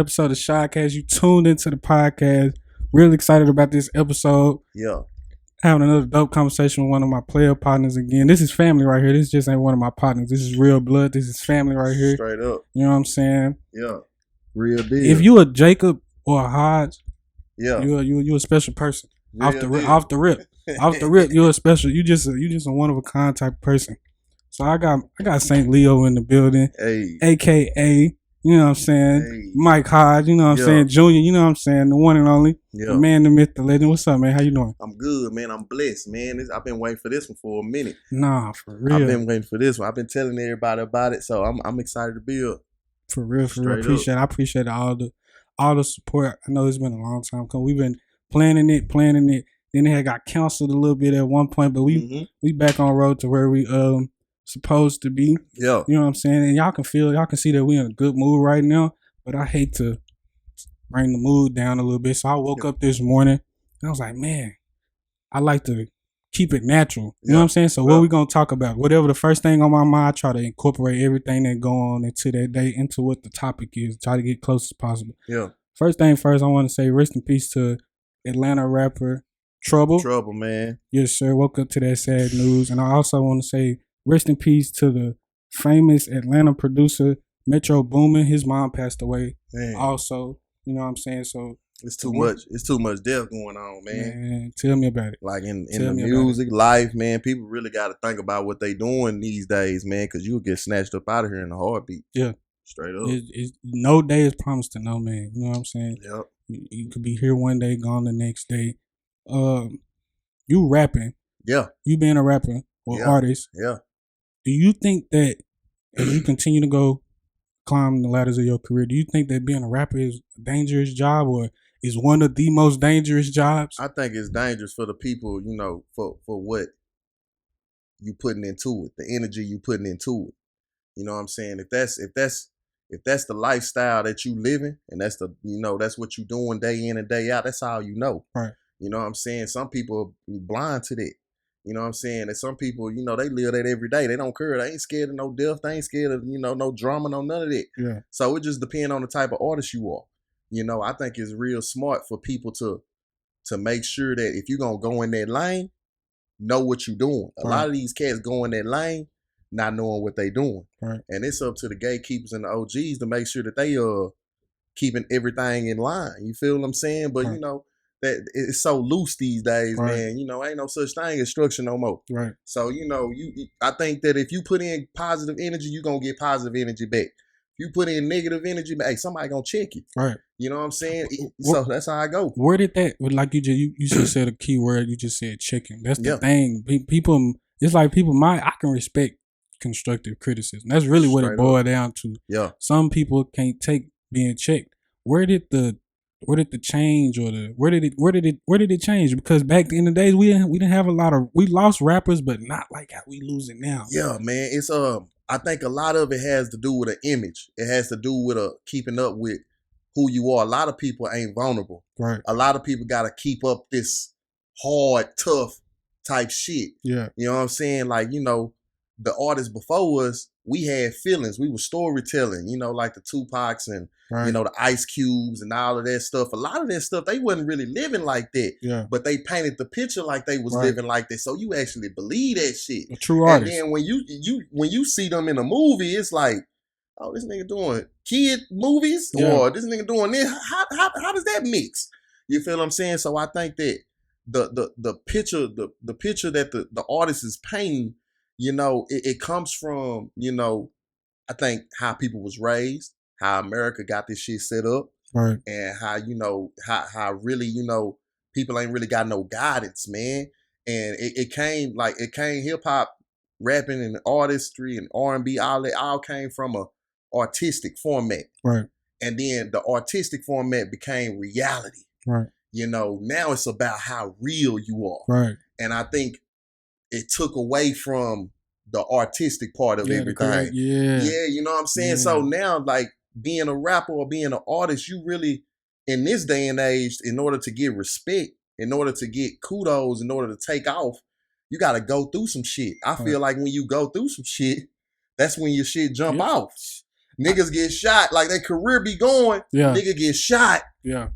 episode of SHADcast. You tuned into the podcast. Really excited about this episode. Yeah. Having another dope conversation with one of my player partners again. This is family right here. This just ain't one of my partners. This is real blood. This is family right here. Straight up. You know what I'm saying? Yeah. Real deal. If you a Jacob or a Hodge, yeah, you a special person. Real off the rip, you're a special. You just a one of a kind type of person. So I got SAINTLEO in the building, hey, AKA, you know what I'm saying, hey. Mike Hodge, you know what I'm saying, Junior, you know what I'm saying, the one and only, the man, the myth, the legend. What's up, man? How you doing? I'm good, man. I'm blessed, man. I've been waiting for this one for a minute. Nah, for real. I've been waiting for this one. I've been telling everybody about it, so I'm excited to be up. For real. I appreciate all the support. I know it's been a long time coming. We've been planning it. Then it had got canceled a little bit at one point, but we back on road to where we supposed to be. Yeah. You know what I'm saying? And y'all can see that we in a good mood right now, but I hate to bring the mood down a little bit. So I woke up this morning and I was like, man, I like to keep it natural. You know what I'm saying? So what we gonna talk about? Whatever the first thing on my mind, I try to incorporate everything that go on into that day into what the topic is. Try to get close as possible. Yeah. First thing first, I want to say rest in peace to Atlanta rapper Trouble. Trouble, man. Yes, sir. Woke up to that sad news. And I also want to say rest in peace to the famous Atlanta producer Metro Boomin. His mom passed away. Man. Also, you know what I'm saying? So it's too much. It's too much death going on, man. Tell me about it. Like in the music life, man, people really got to think about what they doing these days, man, because you'll get snatched up out of here in a heartbeat. Yeah. Straight up. No day is promised to no man. You know what I'm saying? Yep. You could be here one day, gone the next day. You rapping. Yeah. You being a rapper or artist. Yeah. Do you think that as you continue to go climb the ladders of your career, do you think that being a rapper is a dangerous job or is one of the most dangerous jobs? I think it's dangerous for the people, you know, for what you putting into it, the energy you putting into it. You know what I'm saying? If that's the lifestyle that you living and that's that's what you doing day in and day out, that's all you know. Right. You know what I'm saying? Some people are blind to that. You know what I'm saying? And some people, they live that every day. They don't care. They ain't scared of no death. They ain't scared of, no drama, no none of that. Yeah. So it just depends on the type of artist you are. I think it's real smart for people to make sure that if you're going to go in that lane, know what you're doing. A lot of these cats go in that lane not knowing what they doing. Right. And it's up to the gatekeepers and the OGs to make sure that they are keeping everything in line. You feel what I'm saying? But, that it's so loose these days, man. Ain't no such thing as structure no more. Right. So, I think that if you put in positive energy, you're going to get positive energy back. If you put in negative energy, hey, somebody going to check you. Right. You know what I'm saying? So that's how I go. Where did that, like you just said a key word, you just said chicken. That's the thing. People, it's like I can respect constructive criticism. That's really what it boiled down to. Yeah. Some people can't take being checked. Where did the change where did it change? Because back in the days we didn't have we lost rappers, but not like how we losing now. Yeah, man. It's I think a lot of it has to do with an image. It has to do with keeping up with who you are. A lot of people ain't vulnerable. Right. A lot of people gotta keep up this hard, tough type shit. Yeah. You know what I'm saying? Like, the artists before us, we had feelings. We were storytelling, like the Tupacs and the Ice Cubes and all of that stuff. A lot of that stuff, they wasn't really living like that. Yeah. But they painted the picture like they was living like that. So you actually believe that shit. A true artist. And then when you see them in a movie, it's like, oh, this nigga doing kid movies or this nigga doing this. How does that mix? You feel what I'm saying? So I think that the picture that the artist is painting, it comes from, I think how people was raised, how America got this shit set up, right? And how really, people ain't really got no guidance, man. And it came hip hop, rapping and artistry and R&B, all that all came from a artistic format. Right. And then the artistic format became reality. Right. Now it's about how real you are. Right. And I think it took away from the artistic part of everything. Yeah, you know what I'm saying? Yeah. So now, like, being a rapper or being an artist, you really, in this day and age, in order to get respect, in order to get kudos, in order to take off, you got to go through some shit. I feel like when you go through some shit, that's when your shit jump off. Niggas get shot. Like, their career be going. Yeah. Nigga get shot. Yeah.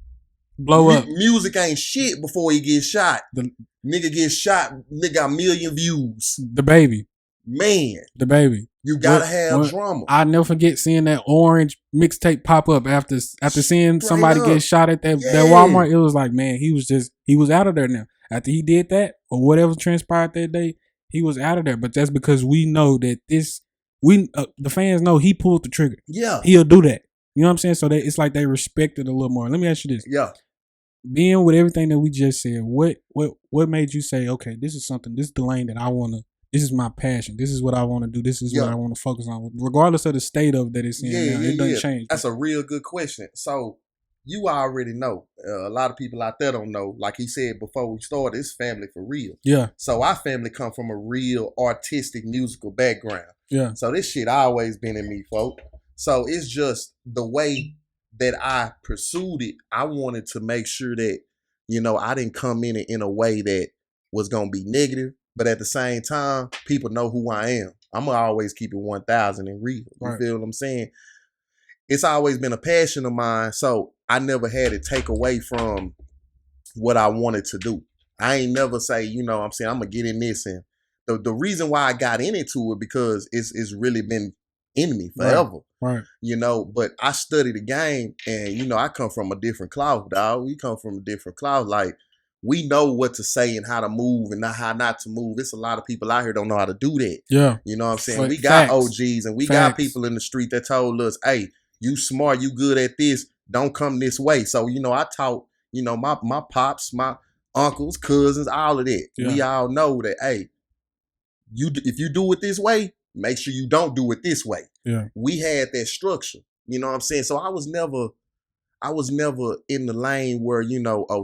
Blow up. Music ain't shit before he gets shot. Nigga get shot. Nigga got 1 million views. The Baby. Man. The Baby. You gotta have drama. I'll never forget seeing that orange mixtape pop up after seeing somebody get shot at that Walmart. It was like, man, he was out of there now. After he did that, or whatever transpired that day, he was out of there. But that's because we know that the fans know he pulled the trigger. Yeah. He'll do that. You know what I'm saying? So it's like they respect it a little more. Let me ask you this. Yeah. Being with everything that we just said, what made you say, okay, this is the lane that I want to, this is my passion. This is what I want to do. This is what I want to focus on. Regardless of the state of that it's in now, it doesn't change. That's a real good question. So you already know. A lot of people out there don't know. Like he said before we started, it's family for real. Yeah. So our family come from a real artistic musical background. Yeah. So this shit always been in me, folk. So it's just the way that I pursued it. I wanted to make sure that, I didn't come in it in a way that was going to be negative. But at the same time, people know who I am. I'm going to always keep it 1,000 and real. You feel what I'm saying? It's always been a passion of mine. So I never had it take away from what I wanted to do. I ain't never say, I'm going to get in this. And the reason why I got into it because it's really been in me forever. Right. But I study the game and, I come from a different cloth, dog. We come from a different cloth. Like, we know what to say and how to move and how not to move. It's a lot of people out here don't know how to do that. Yeah. You know what I'm saying? We got OGs and we got people in the street that told us, hey, you smart, you good at this, don't come this way. So, I taught, my pops, my uncles, cousins, all of that. Yeah. We all know that, hey, if you do it this way, make sure you don't do it this way. Yeah. We had that structure. You know what I'm saying? So I was never in the lane where,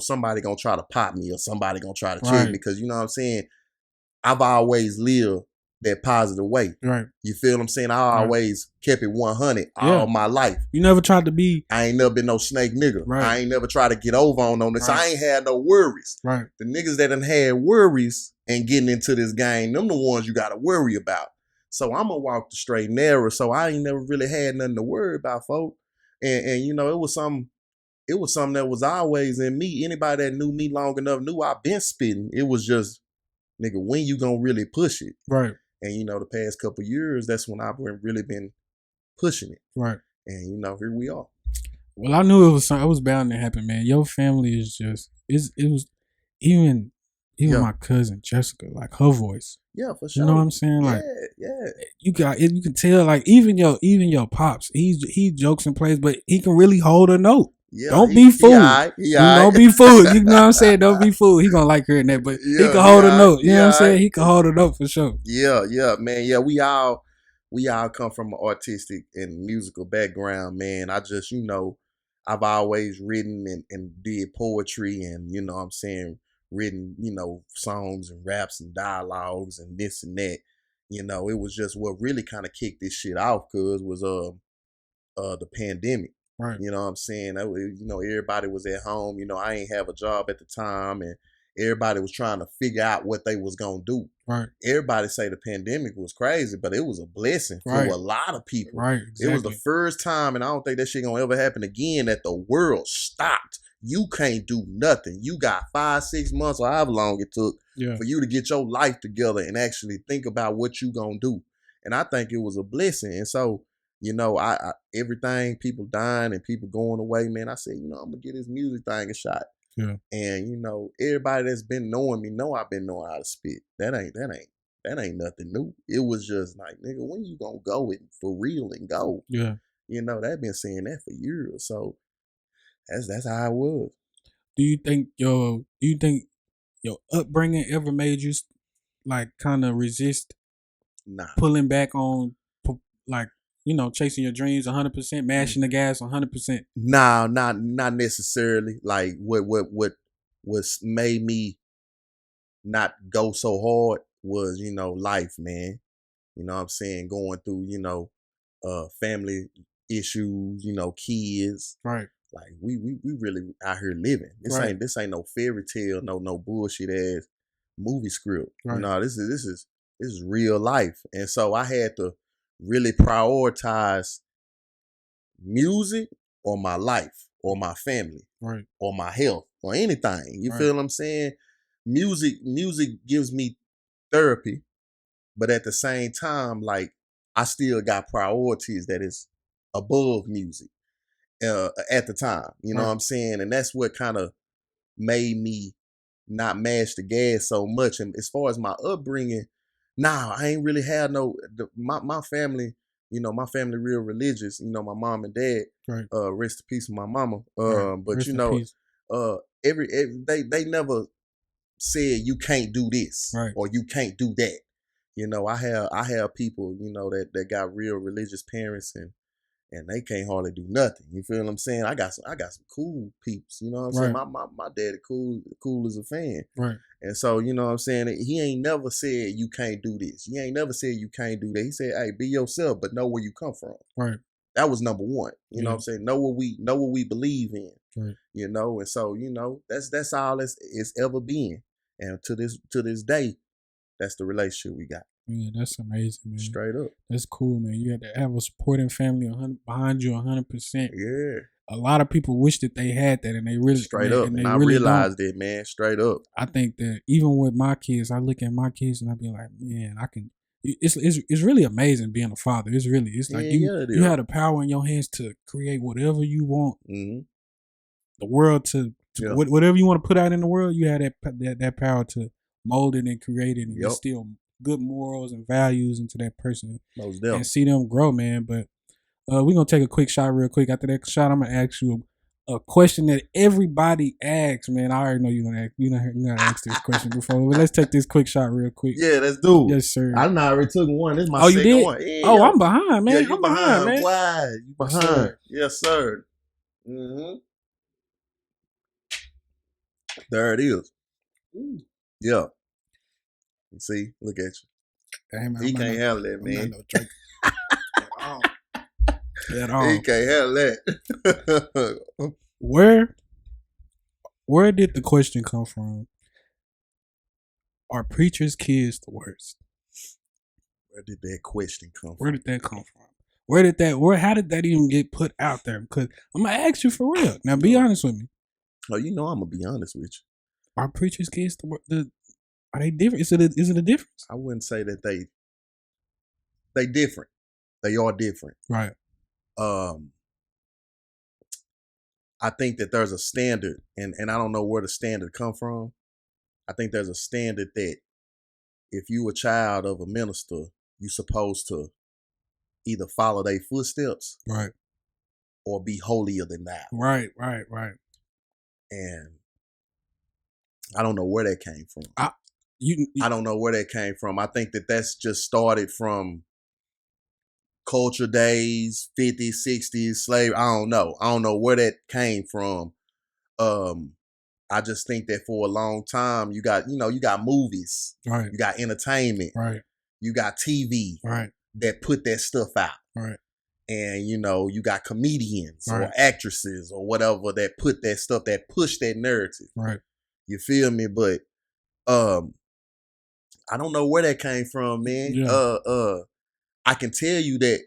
somebody gonna try to pop me or somebody gonna try to check me because, you know what I'm saying? I've always lived that positive way. Right. You feel what I'm saying? I always kept it 100 all my life. You never tried to be. I ain't never been no snake nigga. Right. I ain't never tried to get over on this. I ain't had no worries. Right. The niggas that done had worries and getting into this game, them the ones you gotta worry about. So I'm gonna walk the straight and narrow. So I ain't never really had nothing to worry about, folk. And it was something that was always in me. Anybody that knew me long enough knew I've been spitting. It was just, nigga, when you gonna really push it? Right. And the past couple of years, that's when I've really been pushing it. Right. And here we are. Well, I knew it was bound to happen, man. Your family is just it was even my cousin Jessica, like her voice. Yeah, for sure. You know what I'm saying? Like, yeah. You can tell, like, even your pops, he jokes and plays, but he can really hold a note. Yeah, don't be fooled. Don't be fooled. You know what I'm saying? Don't be fooled. He gonna like hearing that, but he can hold a note. You know what I'm saying? He can hold a note for sure. Yeah, man. Yeah, we all come from an artistic and musical background, man. I just, I've always written and did poetry and, what I'm saying, written, songs and raps and dialogues and this and that. It was just what really kind of kicked this shit off was the pandemic. Right. You know what I'm saying? Everybody was at home. I ain't have a job at the time and everybody was trying to figure out what they was going to do. Right. Everybody say the pandemic was crazy, but it was a blessing for a lot of people. Right. Exactly. It was the first time, and I don't think that shit gonna ever happen again, that the world stopped. You can't do nothing. You got 5-6 months or however long it took for you to get your life together and actually think about what you gonna do. And I think it was a blessing. And so, I everything, people dying and people going away, man, I said, I'm gonna get this music thing a shot. Yeah. And everybody that's been knowing me know I've been knowing how to spit. That ain't nothing new. It was just like, nigga, when you gonna go and for real and go? Yeah. They've been saying that for years. So that's how it was. Do you think your upbringing ever made you like kind of resist pulling back on like, chasing your dreams 100%, mashing the gas 100%? Nah, not necessarily. Like what's made me not go so hard was, life, man. You know what I'm saying? Going through, family issues, kids. Right. Like we really out here living. This ain't no fairy tale, no bullshit ass movie script. Right. This is real life. And so I had to really prioritize music or my life or my family Right. or my health or anything. You feel what I'm saying? Music gives me therapy, but at the same time, like I still got priorities that is above music at the time. You know what I'm saying? And that's what kind of made me not mash the gas so much. And as far as my upbringing, I ain't really had my family, my family real religious, my mom and dad, rest in peace with my mama. But rest every they never said you can't do this or you can't do that. I have people, that got real religious parents and they can't hardly do nothing. You feel what I'm saying? I got some cool peeps. You know what I'm saying? My daddy cool as a fan. Right. And so, you know what I'm saying? He ain't never said you can't do this. He ain't never said you can't do that. He said, hey, be yourself, but know where you come from. Right. That was number one. You know what I'm saying? Know what we believe in. Right. And so, that's all it's ever been. And to this day, that's the relationship we got. Yeah, that's amazing, man. Straight up. That's cool, man. You have to have a supporting family behind you 100%. Yeah. A lot of people wish that they had that, and they really straight up. And I really realized it, man. Straight up. I think that even with my kids, I look at my kids and I be like, man, I can. It's really amazing being a father. It's like you have the power in your hands to create whatever you want. Mm-hmm. The world to whatever you want to put out in the world, you have that power to mold it and create it and instill good morals and values into that person and see them grow, man. But we're going to take a quick shot real quick. After that shot, I'm going to ask you a question that everybody asks, man. I already know you're going to ask. You're not asked this question before, but let's take this quick shot real quick. Yeah, let's do it. Yes, sir. I already took one. This is my second one. Yeah, I'm behind, man. Yeah, I'm behind, man. Why? You behind. Yes, sir. Mm-hmm. There it is. Ooh. Yeah. You see? Look at you. Damn, he can't handle that, man. No drink at all. He can't handle that. Where did the question come from? Are preachers' kids the worst? Where did that question come from? Where did that come from? How did that even get put out there? Because I'm going to ask you for real. Now, be honest with me. Oh, I'm going to be honest with you. Are preachers' kids the worst? Are they different? Is it a difference? I wouldn't say that they different. They are different. Right. I think that there's a standard, and I don't know where the standard come from. I think there's a standard that if you a child of a minister, you supposed to either follow their footsteps, right, or be holier than thou. Right. And I don't know where that came from. I don't know where that came from. I think that that's just started from culture days, 50s, 60s, slavery. I don't know where that came from. I just think that for a long time, you got movies, right? You got entertainment, right? You got TV, right? That put that stuff out, right? And you got comedians or actresses or whatever that put that stuff, that push that narrative, right? You feel me? But I don't know where that came from, man. Yeah. I can tell you that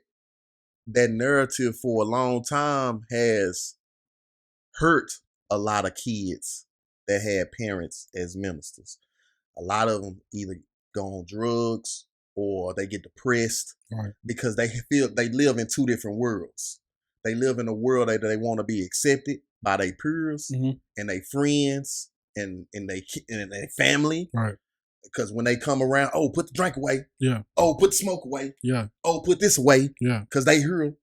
narrative for a long time has hurt a lot of kids that had parents as ministers. A lot of them either go on drugs or they get depressed, right? Because they feel they live in two different worlds. They live in a world that they want to be accepted by their peers and their friends and their family, right? Because when they come around, oh, put the drink away. Yeah. Oh, put the smoke away. Yeah. Oh, put this away. Yeah. Because they hear, and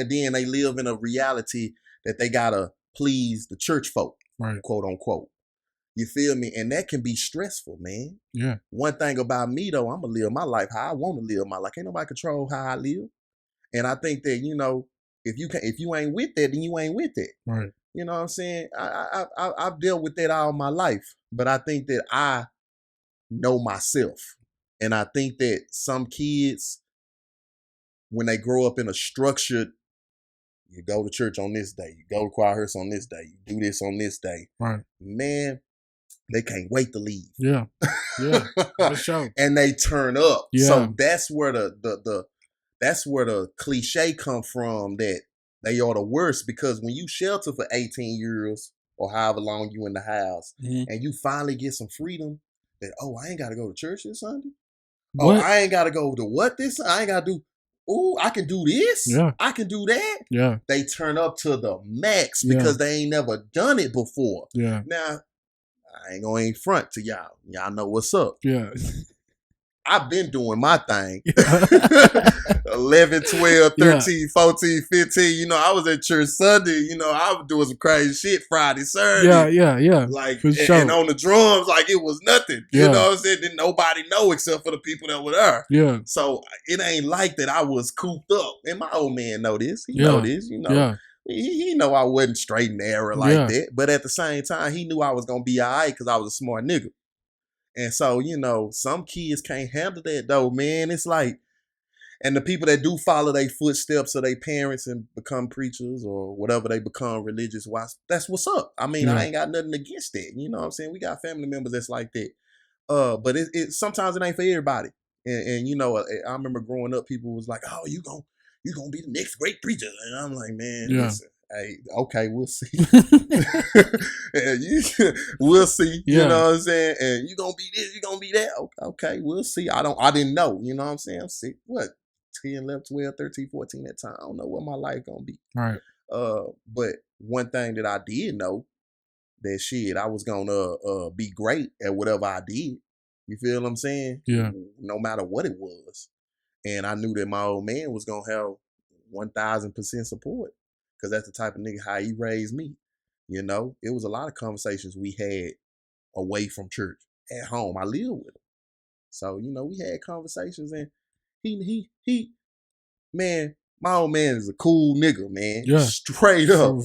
then they live in a reality that they gotta please the church folk, right? Quote unquote. You feel me? And that can be stressful, man. Yeah. One thing about me though, I'm gonna live my life how I want to live my life. Ain't nobody control how I live. And I think that if you ain't with that, then you ain't with it. Right. You know what I'm saying? I've dealt with that all my life, but I think that I know myself. And I think that some kids, when they grow up in a structured, you go to church on this day, you go to choir rehearsal on this day, you do this on this day. Right. Man, they can't wait to leave. Yeah. Yeah. For sure. And they turn up. Yeah. So that's where the cliche come from that they are the worst, because when you shelter for 18 years or however long you in the house, and you finally get some freedom, that, oh, I ain't got to go to church this Sunday. What? Oh, I ain't got to go to what this? I ain't got to do. Oh, I can do this. Yeah. I can do that. Yeah. They turn up to the max because they ain't never done it before. Yeah. Now, I ain't going to front to y'all. Y'all know what's up. Yeah. I've been doing my thing. 11, 12, 13, 14, 15. You know, I was at church Sunday. You know, I was doing some crazy shit Friday, Saturday. Yeah. Like, sure. And on the drums, like it was nothing. You know what I'm saying? Didn't nobody know except for the people that were there. Yeah. So it ain't like that I was cooped up. And my old man know this. He know this, you know. Yeah. He know I wasn't straight and narrow like that. But at the same time, he knew I was going to be all right because I was a smart nigga. And so, you know, some kids can't handle that though, man. It's like, and the people that do follow their footsteps of their parents and become preachers or whatever they become religious wise, that's what's up. I mean, I ain't got nothing against that. You know what I'm saying? We got family members that's like that. But it sometimes it ain't for everybody. And you know, I remember growing up, people was like, oh, you gonna be the next great preacher. And I'm like, man, listen. Hey, okay, we'll see. We'll see. You know what I'm saying? And you gonna be this, you gonna be that. Okay, we'll see. I didn't know. You know what I'm saying? I'm sick. What? 10, 11, 12, 13, 14 that time. I don't know what my life gonna be. Right. But one thing that I did know, that shit, I was gonna be great at whatever I did. You feel what I'm saying? Yeah. No matter what it was. And I knew that my old man was gonna have 1,000% support. Because that's the type of nigga how he raised me. You know, it was a lot of conversations we had away from church at home. I lived with him. So, you know, we had conversations, and he man, my old man is a cool nigga, man. Yeah. Straight up.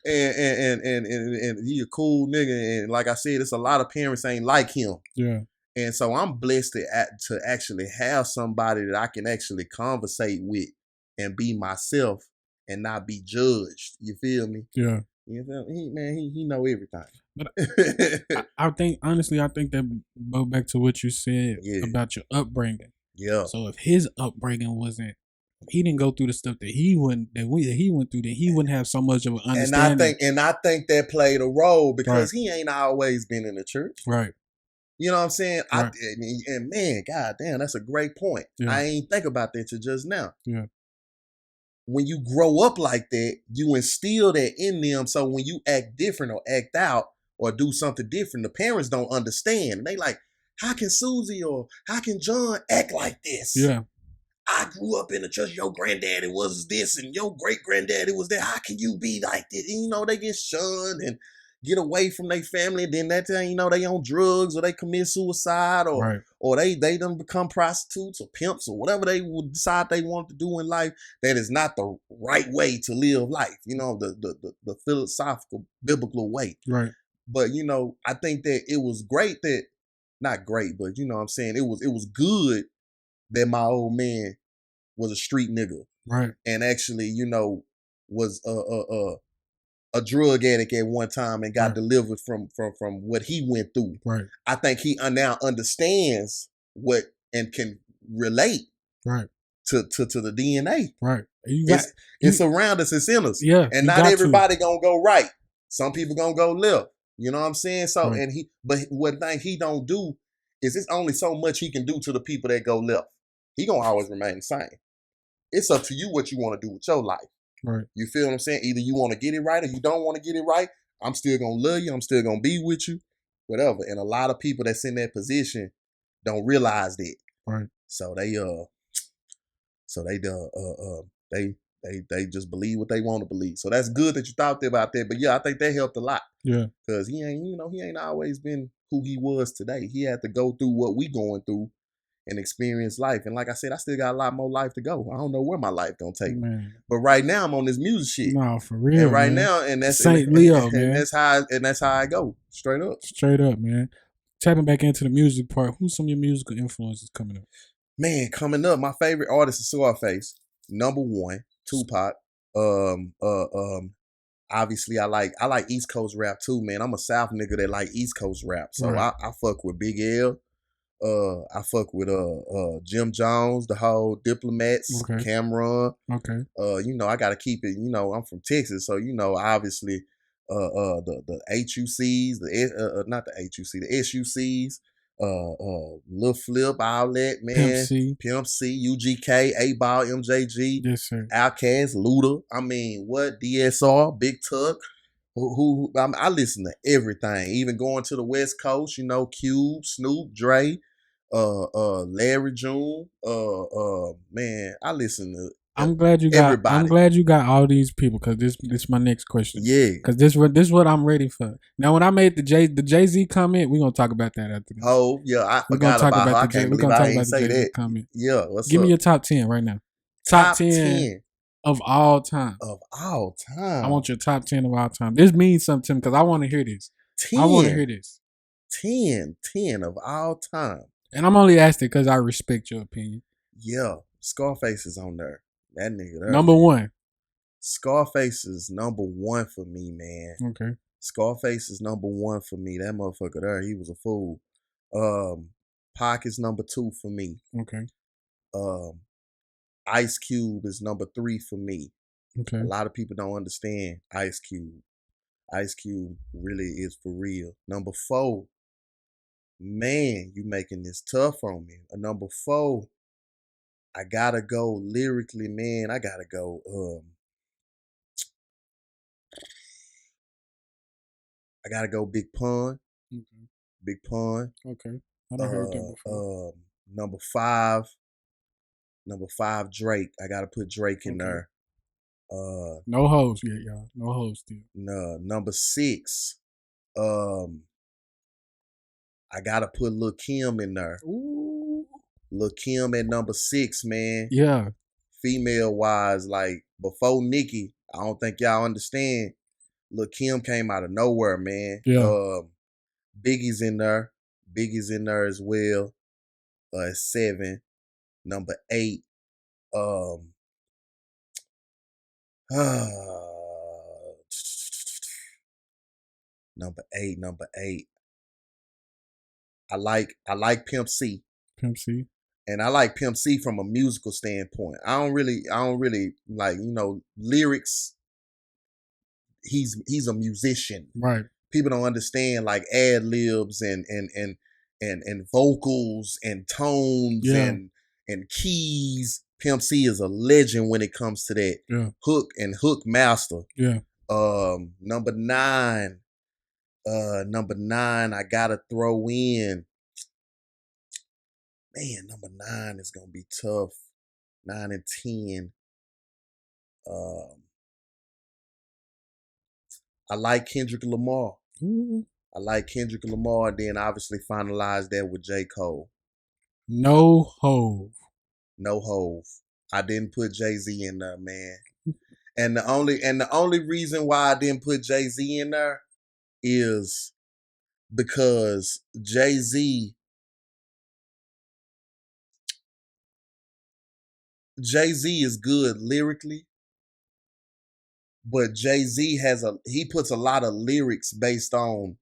And he a cool nigga. And like I said, it's a lot of parents ain't like him. Yeah. And so I'm blessed to actually have somebody that I can actually conversate with and be myself and not be judged. You feel me? Yeah. You feel me? He know everything. But I think, honestly, that go back to what you said about your upbringing. Yeah. So if his upbringing wasn't, he didn't go through the stuff that he went through, then he wouldn't have so much of an understanding. And I think that played a role because he ain't always been in the church. Right. You know what I'm saying? Right. And man, goddamn, that's a great point. Yeah. I ain't think about that till just now. Yeah. When you grow up like that, you instill that in them. So when you act different or act out or do something different, the parents don't understand. And they like, how can Susie or how can John act like this? Yeah. I grew up in the church. Your granddaddy was this and your great granddaddy was that. How can you be like this? And, you know, they get shunned and get away from their family. Then that time, you know, they on drugs or they commit suicide or they done become prostitutes or pimps or whatever they would decide they want to do in life. That is not the right way to live life. You know, the philosophical, biblical way. Right. But, you know, I think that it was great that, not great, but you know what I'm saying? It was good that my old man was a street nigga. Right. And actually, you know, was a drug addict at one time and got delivered from what he went through. Right. I think he now understands what and can relate to the DNA. Right. It's around us, it's in us. Yeah. And not everybody gonna go right. Some people gonna go left. You know what I'm saying? So but one thing he don't do is it's only so much he can do to the people that go left. He gonna always remain the same. It's up to you what you want to do with your life. Right. You feel what I'm saying? Either you want to get it right or you don't want to get it right. I'm still gonna love you. I'm still gonna be with you. Whatever. And a lot of people that's in that position don't realize that. Right. So they just believe what they want to believe. So that's good that you thought about that. But yeah, I think that helped a lot. Yeah. Because he ain't always been who he was today. He had to go through what we going through and experience life. And like I said, I still got a lot more life to go. I don't know where my life gonna take me. But right now I'm on this music shit. No, for real. And right man. now, and that's SAINTLEO, man. And that's how I go. Straight up. Straight up, man. Tapping back into the music part, who's some of your musical influences coming up? Man, coming up, my favorite artist is Scarface. Number one, Tupac. Obviously I like East Coast rap too, man. I'm a South nigga that like East Coast rap. So I fuck with Big L. I fuck with Jim Jones, the whole Diplomats, Cameron. Okay. I gotta keep it, I'm from Texas, so obviously the HUCs, not the HUC, the SUCs, Lil Flip, all that, man. Pimp C, UGK, 8Ball, MJG, yes, sir. Outkast, Luda. I mean, what? DSR, Big Tuck. I listen to everything, even going to the West Coast, Cube, Snoop, Dre, Larry June, man, I listen to I'm glad you got everybody. I'm glad you got all these people, because this is my next question. Yeah. Because this is what I'm ready for. Now, when I made the Jay-Z comment, we're gonna talk about that after this. Oh, yeah, I forgot about her. I can't believe I ain't say that. Comment. Yeah, Give me your top 10 right now. Top 10 of all time. Of all time. I want your top 10 of all time. This means something to me, because I want to hear this. 10. I want to hear this. 10 of all time. And I'm only asking because I respect your opinion. Yeah, Scarface is on there. That nigga there. Number one. Scarface is number one for me, man. Okay. Scarface is number one for me. That motherfucker there, he was a fool. Pac is number 2 for me. Okay. Ice Cube is number 3 for me. Okay. A lot of people don't understand Ice Cube. Ice Cube really is for real. Number 4, man, you making this tough on me. Number 4, I gotta go lyrically, man. I gotta go. I gotta go Big Pun. Okay. Big Pun. Okay. I done heard that before. Number 5, Drake. I gotta put Drake in there. No hoes yet, y'all. No hoes still. No. Number 6, I gotta put Lil Kim in there. Ooh. Lil Kim at number 6, man. Yeah. Female wise, like before Nicki, I don't think y'all understand. Lil Kim came out of nowhere, man. Yeah. Biggie's in there. Biggie's in there as well. 7. Number 8. Number 8. I like Pimp C. Pimp C. And I like Pimp C from a musical standpoint. I don't really like, lyrics. He's a musician. Right. People don't understand like ad libs and vocals and tones and keys. Pimp C is a legend when it comes to that. Yeah. Hook master. Yeah. Number 9. I gotta throw in. Man, number 9 is gonna be tough. 9 and 10. I like Kendrick Lamar. Ooh. I like Kendrick Lamar. Then obviously finalize that with J. Cole. No Hove. No Hove. I didn't put Jay-Z in there, man. And the only reason why I didn't put Jay-Z in there is because Jay-Z is good lyrically, but Jay-Z he puts a lot of lyrics based on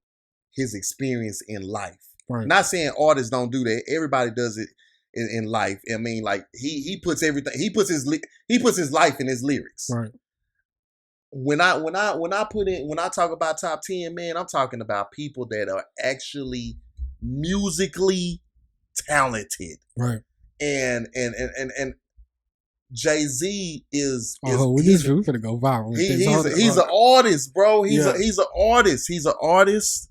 his experience in life. Right. Not saying artists don't do that. Everybody does it in life. I mean, like he puts everything. He puts his life in his lyrics. Right. When I talk about top 10, man, I'm talking about people that are actually musically talented. Right. And Jay-Z is we're gonna go viral. He's an artist, bro. He's an artist. He's an artist.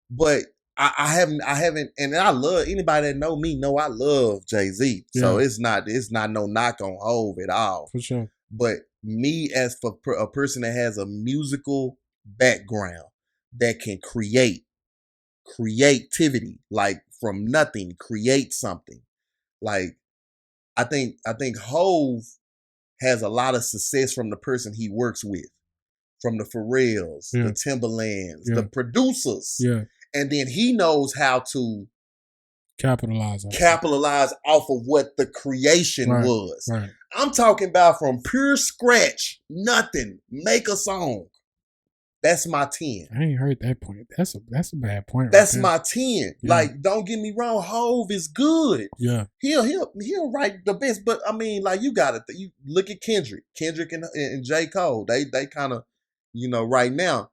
But I haven't, and I love anybody that know me know I love Jay-Z. Yeah. So it's not no knock on Hove at all. For sure. But me as for a person that has a musical background that can creativity, like from nothing, create something. Like I think Hove has a lot of success from the person he works with, from the Pharrells, the Timberlands, the producers. Yeah. And then he knows how to capitalize off of what the creation was. Right. I'm talking about from pure scratch, nothing, make a song. That's my 10. I ain't heard that point. That's a bad point. That's right my 10. Yeah. Like, don't get me wrong, Hove is good. Yeah. He'll write the best, but I mean, like, you got to you look at Kendrick and J. Cole. They kind of, right now,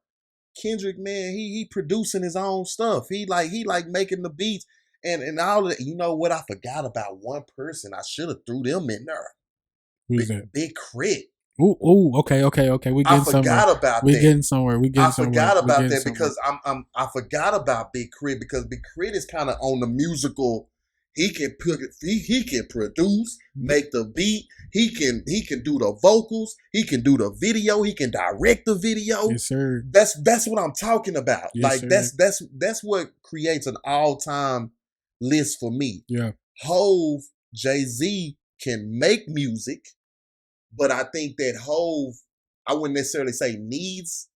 Kendrick, man, he producing his own stuff. He like making the beats and all of that. You know what? I forgot about one person. I should have threw them in there. Who's that? Big Crit. Oh, okay. We getting somewhere. We getting somewhere. I forgot about that because I forgot about Big Crit because Big Crit is kind of on the musical. He can produce, make the beat. He can do the vocals. He can do the video. He can direct the video. Yes, sir. That's what I'm talking about. Yes, like sir. that's what creates an all-time list for me. Yeah. Hove, Jay-Z can make music, but I think that Hove, I wouldn't necessarily say needs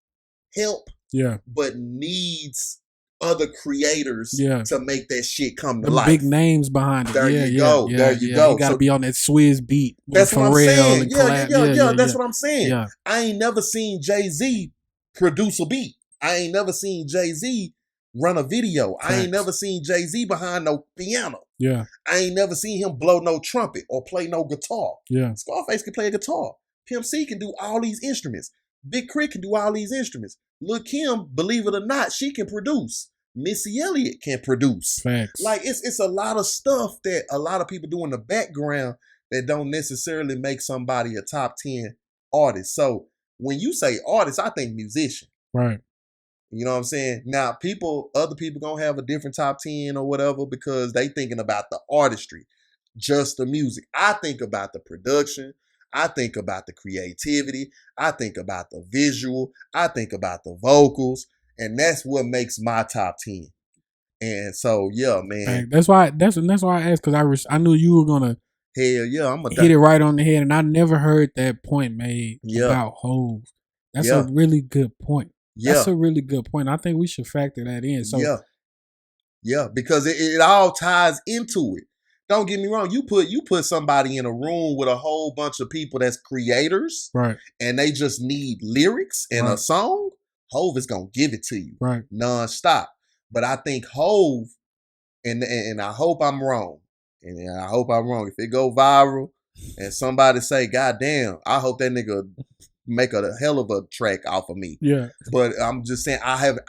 help. Yeah. But needs other creators to make that shit come to life. Big names behind it. There you go. There you go. You got to be on that Swizz beat. That's what I'm saying. Yeah. That's what I'm saying. Yeah. I ain't never seen Jay-Z produce a beat. I ain't never seen Jay-Z run a video. Facts. I ain't never seen Jay-Z behind no piano. Yeah. I ain't never seen him blow no trumpet or play no guitar. Yeah. Scarface can play a guitar. Pimp C can do all these instruments. Big Crit can do all these instruments. Lil' Kim, believe it or not, she can produce. Missy Elliott can produce. Facts. Like it's a lot of stuff that a lot of people do in the background that don't necessarily make somebody a top 10 artist. So when you say artist, I think musician. Right. You know what I'm saying? Now other people gonna have a different top 10 or whatever because they thinking about the artistry, just the music. I think about the production. I think about the creativity. I think about the visual. I think about the vocals. And that's what makes my top 10. And so, yeah, man. That's why I asked, because I knew you were gonna hell yeah, I'm hit it right on the head, and I never heard that point made about Hove. That's a really good point. That's a really good point. I think we should factor that in. So yeah, because it all ties into it. Don't get me wrong. You put somebody in a room with a whole bunch of people that's creators, right? And they just need lyrics and a song. Hove is gonna give it to you, right, nonstop. But I think Hove, and I hope I'm wrong, and I hope I'm wrong. If it go viral, and somebody say, "God damn," I hope that nigga make a hell of a track off of me. Yeah. But I'm just saying, I have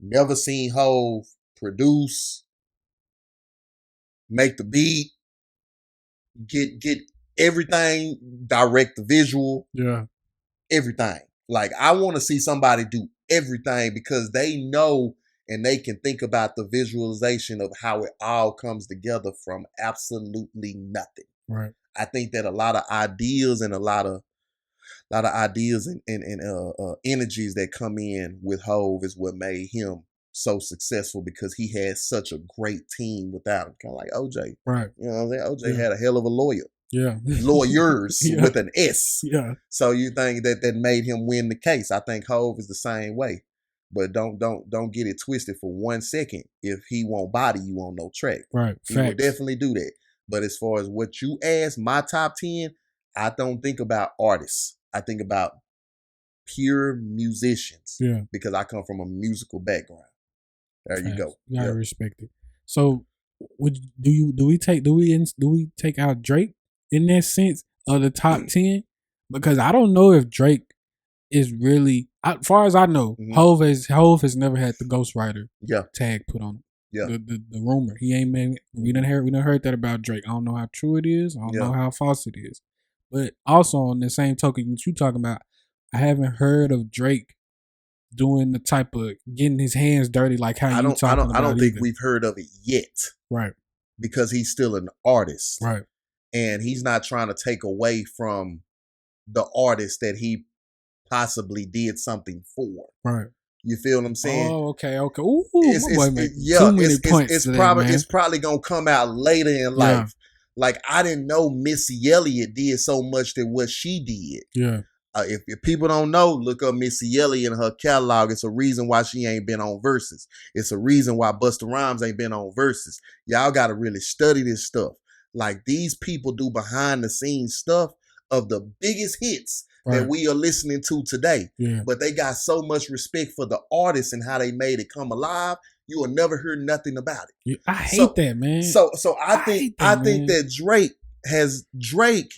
never seen Hove produce, make the beat, get everything, direct the visual, everything. Like, I want to see somebody do everything because they know and they can think about the visualization of how it all comes together from absolutely nothing. Right. I think that a lot of ideas and a lot of ideas and energies that come in with Hove is what made him so successful because he had such a great team without him. Kind of like OJ. Right. You know what I'm saying? OJ had a hell of a lawyer. Yeah. Lawyers with an S. Yeah. So you think that made him win the case. I think Hove is the same way. But don't get it twisted for 1 second. If he won't body you on no track. Right. He will definitely do that. But as far as what you asked, my top 10, I don't think about artists. I think about pure musicians. Yeah. Because I come from a musical background. There you go. You gotta respect it. So do we take out Drake in that sense of the top 10? Because I don't know if Drake is really, as far as I know, Hove has never had the ghostwriter tag put on him. Yeah. The rumor. He ain't made, we done heard that about Drake. I don't know how true it is. I don't know how false it is. But also on the same token that you talking about, I haven't heard of Drake doing the type of getting his hands dirty like how you talking about. I don't think we've heard of it yet. Right. Because he's still an artist. Right. And he's not trying to take away from the artist that he possibly did something for. Right. You feel what I'm saying? Oh, okay. Ooh, too many points. It's probably gonna come out later in life. Like, I didn't know Missy Elliott did so much than what she did. Yeah. If people don't know, look up Missy Elliott and her catalog. It's a reason why she ain't been on Versus. It's a reason why Busta Rhymes ain't been on Versus. Y'all got to really study this stuff. Like, these people do behind the scenes stuff of the biggest hits that we are listening to today. Yeah. But they got so much respect for the artists and how they made it come alive. You will never hear nothing about it. Yeah, I hate that, man. So I think that Drake.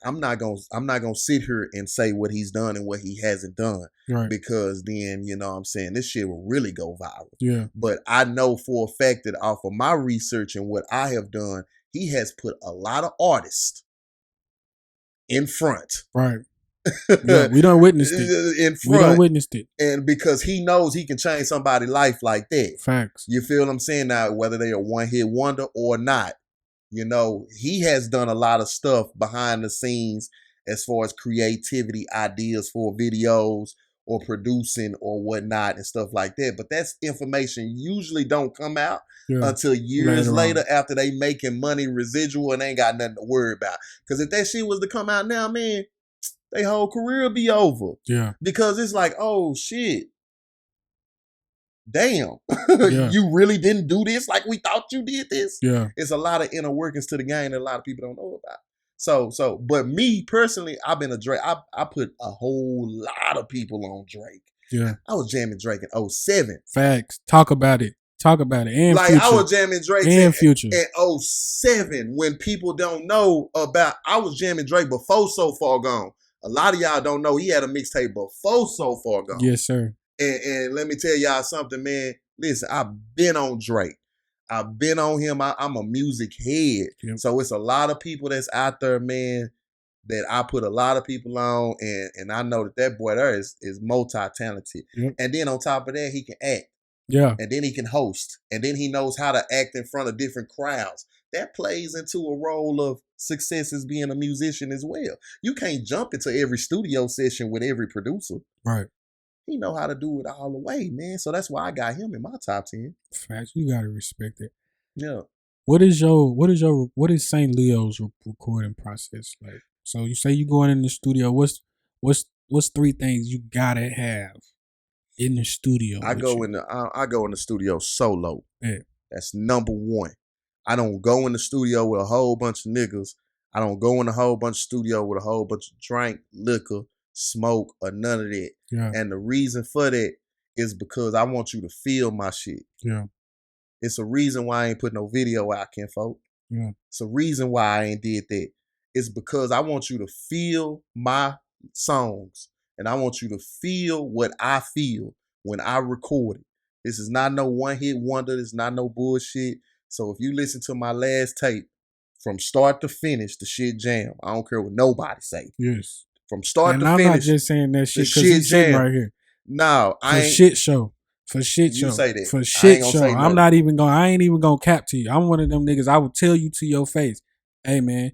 I'm not gonna sit here and say what he's done and what he hasn't done, right? Because then you know what I'm saying this shit will really go viral. Yeah. But I know for a fact that off of my research and what I have done, he has put a lot of artists in front. Right. Yeah, we done witnessed it. In front. We done witnessed it. And because he knows he can change somebody's life like that. Facts. You feel what I'm saying? Now, whether they are one-hit wonder or not, you know, he has done a lot of stuff behind the scenes as far as creativity, ideas for videos or producing or whatnot and stuff like that. But that's information usually don't come out until years later after they making money residual and they ain't got nothing to worry about. Because if that shit was to come out now, man, their whole career will be over. Yeah. Because it's like, oh shit. Damn. You really didn't do this like we thought you did this? Yeah. It's a lot of inner workings to the game that a lot of people don't know about. So, but me personally, I've been a Drake. I put a whole lot of people on Drake. Yeah. I was jamming Drake in 2007. Facts. Talk about it. And like Future. I was jamming Drake and Future in 2007 when people don't know about. I was jamming Drake before So Far Gone. A lot of y'all don't know he had a mixtape before So Far Gone. Yes, sir. And let me tell y'all something, man. Listen, I've been on Drake. I've been on him. I'm a music head. Yep. So it's a lot of people that's out there, man, that I put a lot of people on. And I know that boy there is multi-talented. Yep. And then on top of that, he can act. Yeah. And then he can host. And then he knows how to act in front of different crowds. That plays into a role of success as being a musician as well. You can't jump into every studio session with every producer. Right. He know how to do it all the way, man. So that's why I got him in my top 10. Facts. You gotta respect it. Yeah. What is SAINTLEO's recording process like? So you say you going in the studio. What's 3 things you gotta have in the studio? I go in the studio solo. Yeah. That's number 1. I don't go in the studio with a whole bunch of niggas. I don't go in a whole bunch of studio with a whole bunch of drink, liquor, smoke, or none of that. Yeah. And the reason for that is because I want you to feel my shit. Yeah. It's a reason why I ain't put no video out, kinfolk. Yeah. It's a reason why I ain't did that. It's because I want you to feel my songs. And I want you to feel what I feel when I record it. This is not no one-hit wonder. This is not no bullshit. So if you listen to my last tape, from start to finish, the shit jam. I don't care what nobody say. Yes. From start to finish. And I'm not just saying that shit because he's sitting right here. No, I ain't. For shit show. You say that. For shit show. I ain't even gonna cap to you. I'm one of them niggas. I will tell you to your face, hey man,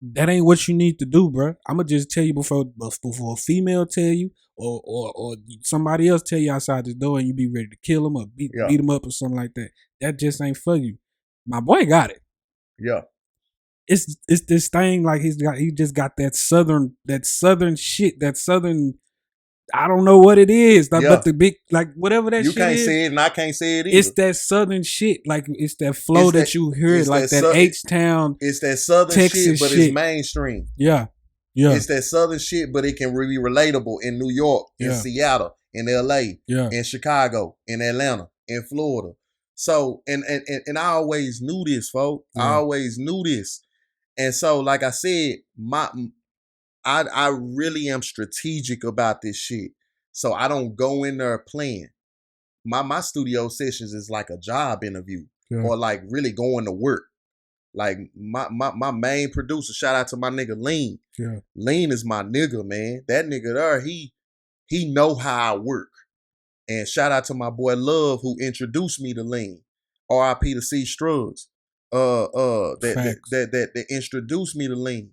that ain't what you need to do, bro. I'm gonna just tell you before a female tell you or somebody else tell you outside the door and you be ready to kill them or beat them up or something like that. That just ain't for you. My boy got it. Yeah. It's this thing like he just got that southern shit, that southern, I don't know what it is, but the big, like whatever that shit is. You can't say it and I can't say it either. It's that southern shit, like it's that flow that you hear, like that H-Town. It's that southern Texas shit, but it's mainstream. Yeah. It's that southern shit, but it can be relatable in New York, in Seattle, in LA, in Chicago, in Atlanta, in Florida. So, and I always knew this, folks. I always knew this. And so, like I said, I really am strategic about this shit. So I don't go in there playing. My studio sessions is like a job interview or like really going to work. Like my main producer, shout out to my nigga Lean. Yeah. Lean is my nigga, man. That nigga there, he know how I work. And shout out to my boy Love who introduced me to Lean. R.I.P. to C Strugs. That introduced me to Lean.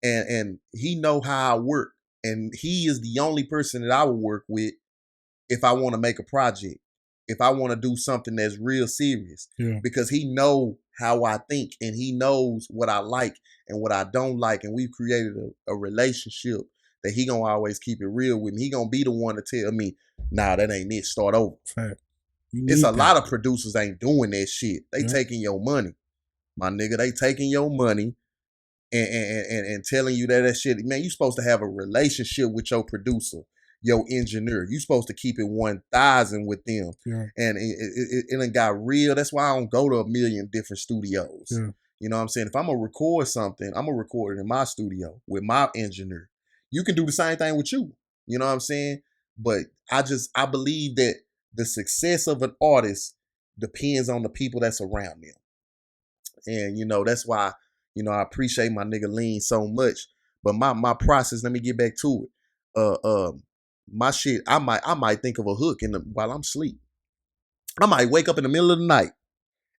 And he know how I work. And he is the only person that I would work with if I want to make a project. If I want to do something that's real serious. Yeah. Because he know how I think and he knows what I like and what I don't like. And we've created a relationship that he gonna always keep it real with me. He gonna be the one to tell me, nah, that ain't it. Start over. It's a lot of producers ain't doing that shit. They taking your money. My nigga, they taking your money and telling you that shit, man, you supposed to have a relationship with your producer, your engineer. You supposed to keep it 1,000 with them. Yeah. And it got real. That's why I don't go to a million different studios. Yeah. You know what I'm saying? If I'm going to record something, I'm going to record it in my studio with my engineer. You can do the same thing with you. You know what I'm saying? But I believe that the success of an artist depends on the people that's around them. And, you know, that's why, you know, I appreciate my nigga Lean so much. But my process, let me get back to it. My shit, I might think of a hook while I'm asleep. I might wake up in the middle of the night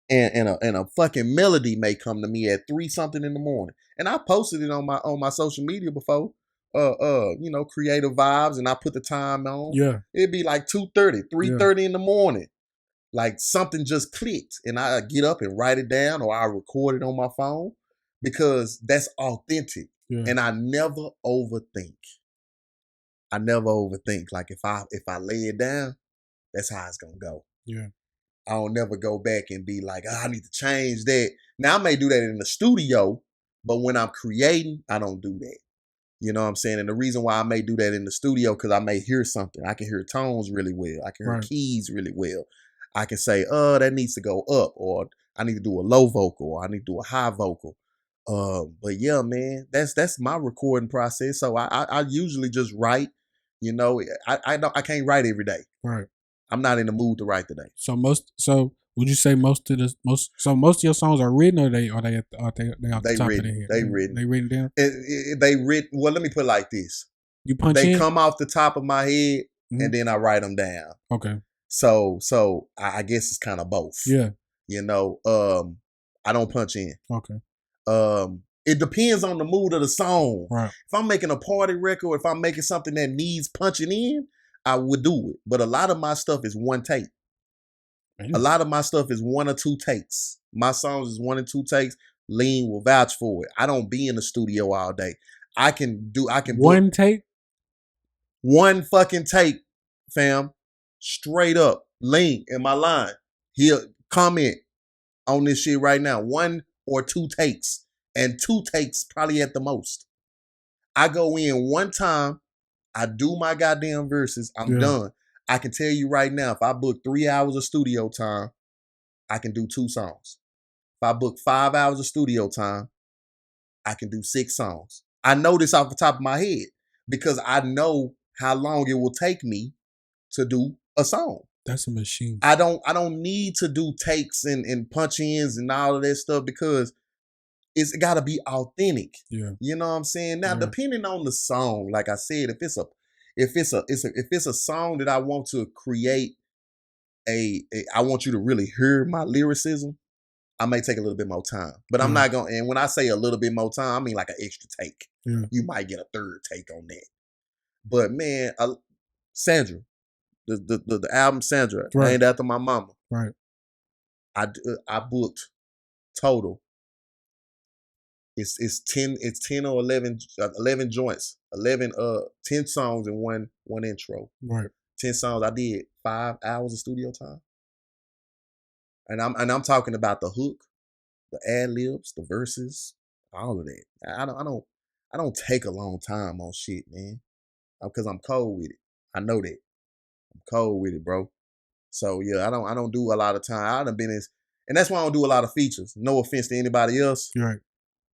and a fucking melody may come to me at 3 something in the morning. And I posted it on my social media before. You know, creative vibes, and I put the time on. Yeah. It'd be like 2:30, 3:30 in the morning. Like something just clicked, and I get up and write it down, or I record it on my phone, because that's authentic. Yeah. And I never overthink. Like if I lay it down, that's how it's gonna go. Yeah. I don't never go back and be like, I need to change that. Now I may do that in the studio, but when I'm creating, I don't do that. You know what I'm saying? And the reason why I may do that in the studio, because I may hear something. I can hear tones really well. I can hear keys really well. I can say, that needs to go up, or I need to do a low vocal, or I need to do a high vocal. But yeah, man, that's my recording process. So I usually just write. You know, I can't write every day. Right. I'm not in the mood to write today. So would you say most of your songs are written, or they off the top of their head? They written. They written down. They written. Well, let me put it like this. You punch They in? come off the top of my head, and then I write them down. Okay. So I guess it's kind of both. Yeah. You know, I don't punch in. Okay. It depends on the mood of the song. Right. If I'm making a party record, or if I'm making something that needs punching in, I would do it. But a lot of my stuff is one take. A lot of my stuff is 1 or 2 takes. My songs is 1 or 2 takes. Lean will vouch for it. I don't be in the studio all day. I can one take? One fucking take, fam. Straight up. Lean in my line. He'll comment on this shit right now. 1 or 2 takes. And 2 takes probably at the most. I go in one time. I do my goddamn verses. I'm done. I can tell you right now, if I book 3 hours of studio time, I can do 2 songs. If I book 5 hours of studio time, I can do 6 songs. I know this off the top of my head because I know how long it will take me to do a song. That's a machine. I don't need to do takes and punch ins and all of that stuff, because it's got to be authentic. Yeah. You know what I'm saying? Now, depending on the song, like I said, if it's a song that I want to create I want you to really hear my lyricism, I may take a little bit more time. But I'm not going to, and when I say a little bit more time, I mean like an extra take. Yeah. You might get a 3rd take on that. But man, Sandra, the album Sandra, named after my mama. Right. I booked total. It's 10 or 11 joints, 10 songs in one intro. Right. 10 songs. I did 5 hours of studio time. And I'm talking about the hook, the ad-libs, the verses, all of that. I don't take a long time on shit, man. Because I'm cold with it. I know that. I'm cold with it, bro. So yeah, I don't do a lot of time. I done been in, and that's why I don't do a lot of features. No offense to anybody else. Right.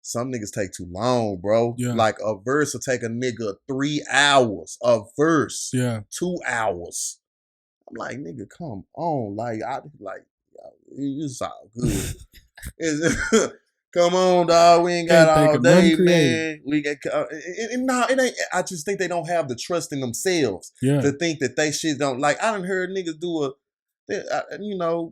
Some niggas take too long, bro. Yeah. Like a verse will take a nigga 3 hours. A verse. Yeah. 2 hours. I'm like, nigga, come on. Like, it's all good. Come on, dog. We ain't got all day, man. We got it ain't. I just think they don't have the trust in themselves to think that they shit don't. Like, I done heard niggas do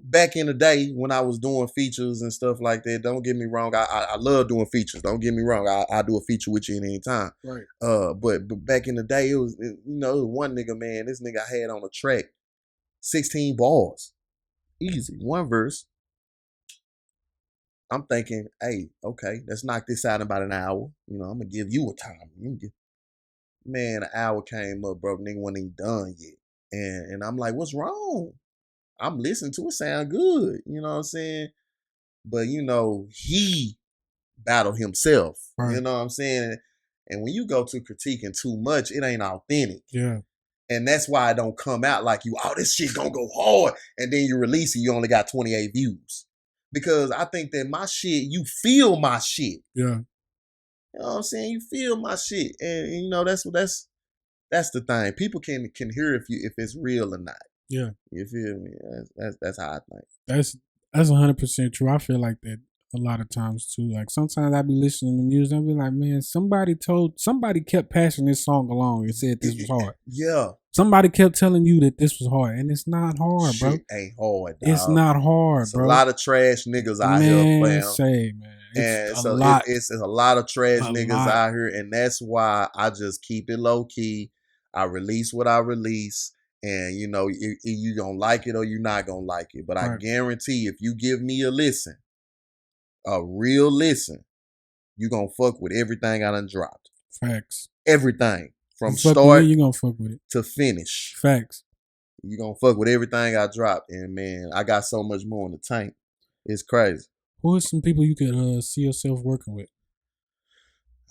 back in the day when I was doing features and stuff like that. Don't get me wrong. I love doing features. Don't get me wrong. I do a feature with you at any time. Right. But back in the day, it was one nigga, man. This nigga had on a track 16 bars, easy, one verse. I'm thinking, hey, okay, let's knock this out in about an hour. I'm gonna give you a time. Man, an hour came up, bro. Nigga wasn't even done yet, and I'm like, what's wrong? I'm listening to it, sound good. You know what I'm saying? But he battle himself. Right. You know what I'm saying? And when you go to critiquing too much, it ain't authentic. Yeah. And that's why it don't come out like you, oh, this shit gonna go hard. And then you release it, you only got 28 views. Because I think that my shit, you feel my shit. Yeah. You know what I'm saying? You feel my shit. And you know, that's the thing. People can hear if it's real or not. Yeah. You feel me? That's how I think. That's 100% true. I feel like that a lot of times too. Like sometimes I be listening to music and I be like, man, somebody kept passing this song along and said this was hard. Yeah. Somebody kept telling you that this was hard, and it's not hard, bro. Shit ain't hard, dog. It's not hard, it's bro. A lot of trash niggas out here, fam. It's a lot. It's a lot of trash niggas out here, and that's why I just keep it low key. I release what I release, and you know, you gonna like it or you not gonna like it. But I guarantee, if you give me a listen, a real listen, you gonna fuck with everything I done dropped. Facts. Everything. From start you gonna fuck with it to finish. Facts. You gonna fuck with everything I dropped, and man, I got so much more in the tank. It's crazy. Who are some people you could see yourself working with?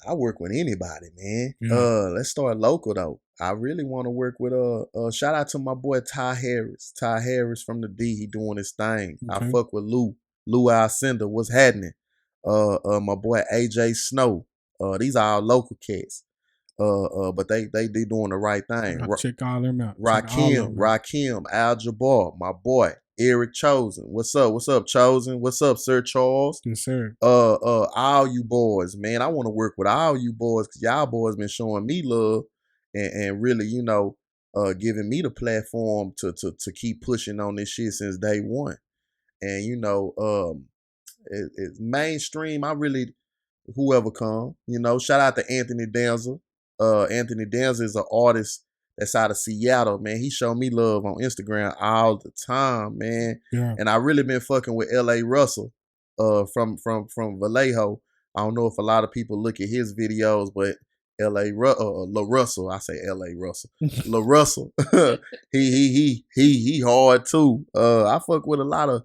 I work with anybody, man. Yeah. Let's start local though. I really want to work with shout out to my boy Ty Harris. Ty Harris from the D. He doing his thing. Okay. I fuck with Lou Alcindor. What's happening? My boy AJ Snow. These are all local cats. But they doing the right thing. Check all them out. Rakim, Al Jabbar, my boy, Eric Chosen. What's up, Chosen? What's up, Sir Charles? Yes, sir. All you boys, man. I want to work with all you boys because y'all boys been showing me love and really, you know, giving me the platform to keep pushing on this shit since day one. And you know, it's mainstream. I really, whoever come, you know, shout out to Anthony Danza. Anthony Danza is an artist that's out of Seattle, man. He showed me love on Instagram all the time, man. Yeah. And I really been fucking with L.A. Russell from Vallejo. I don't know if a lot of people look at his videos, but La Russell, I say L.A. Russell. La Russell, he hard too. I fuck with a lot of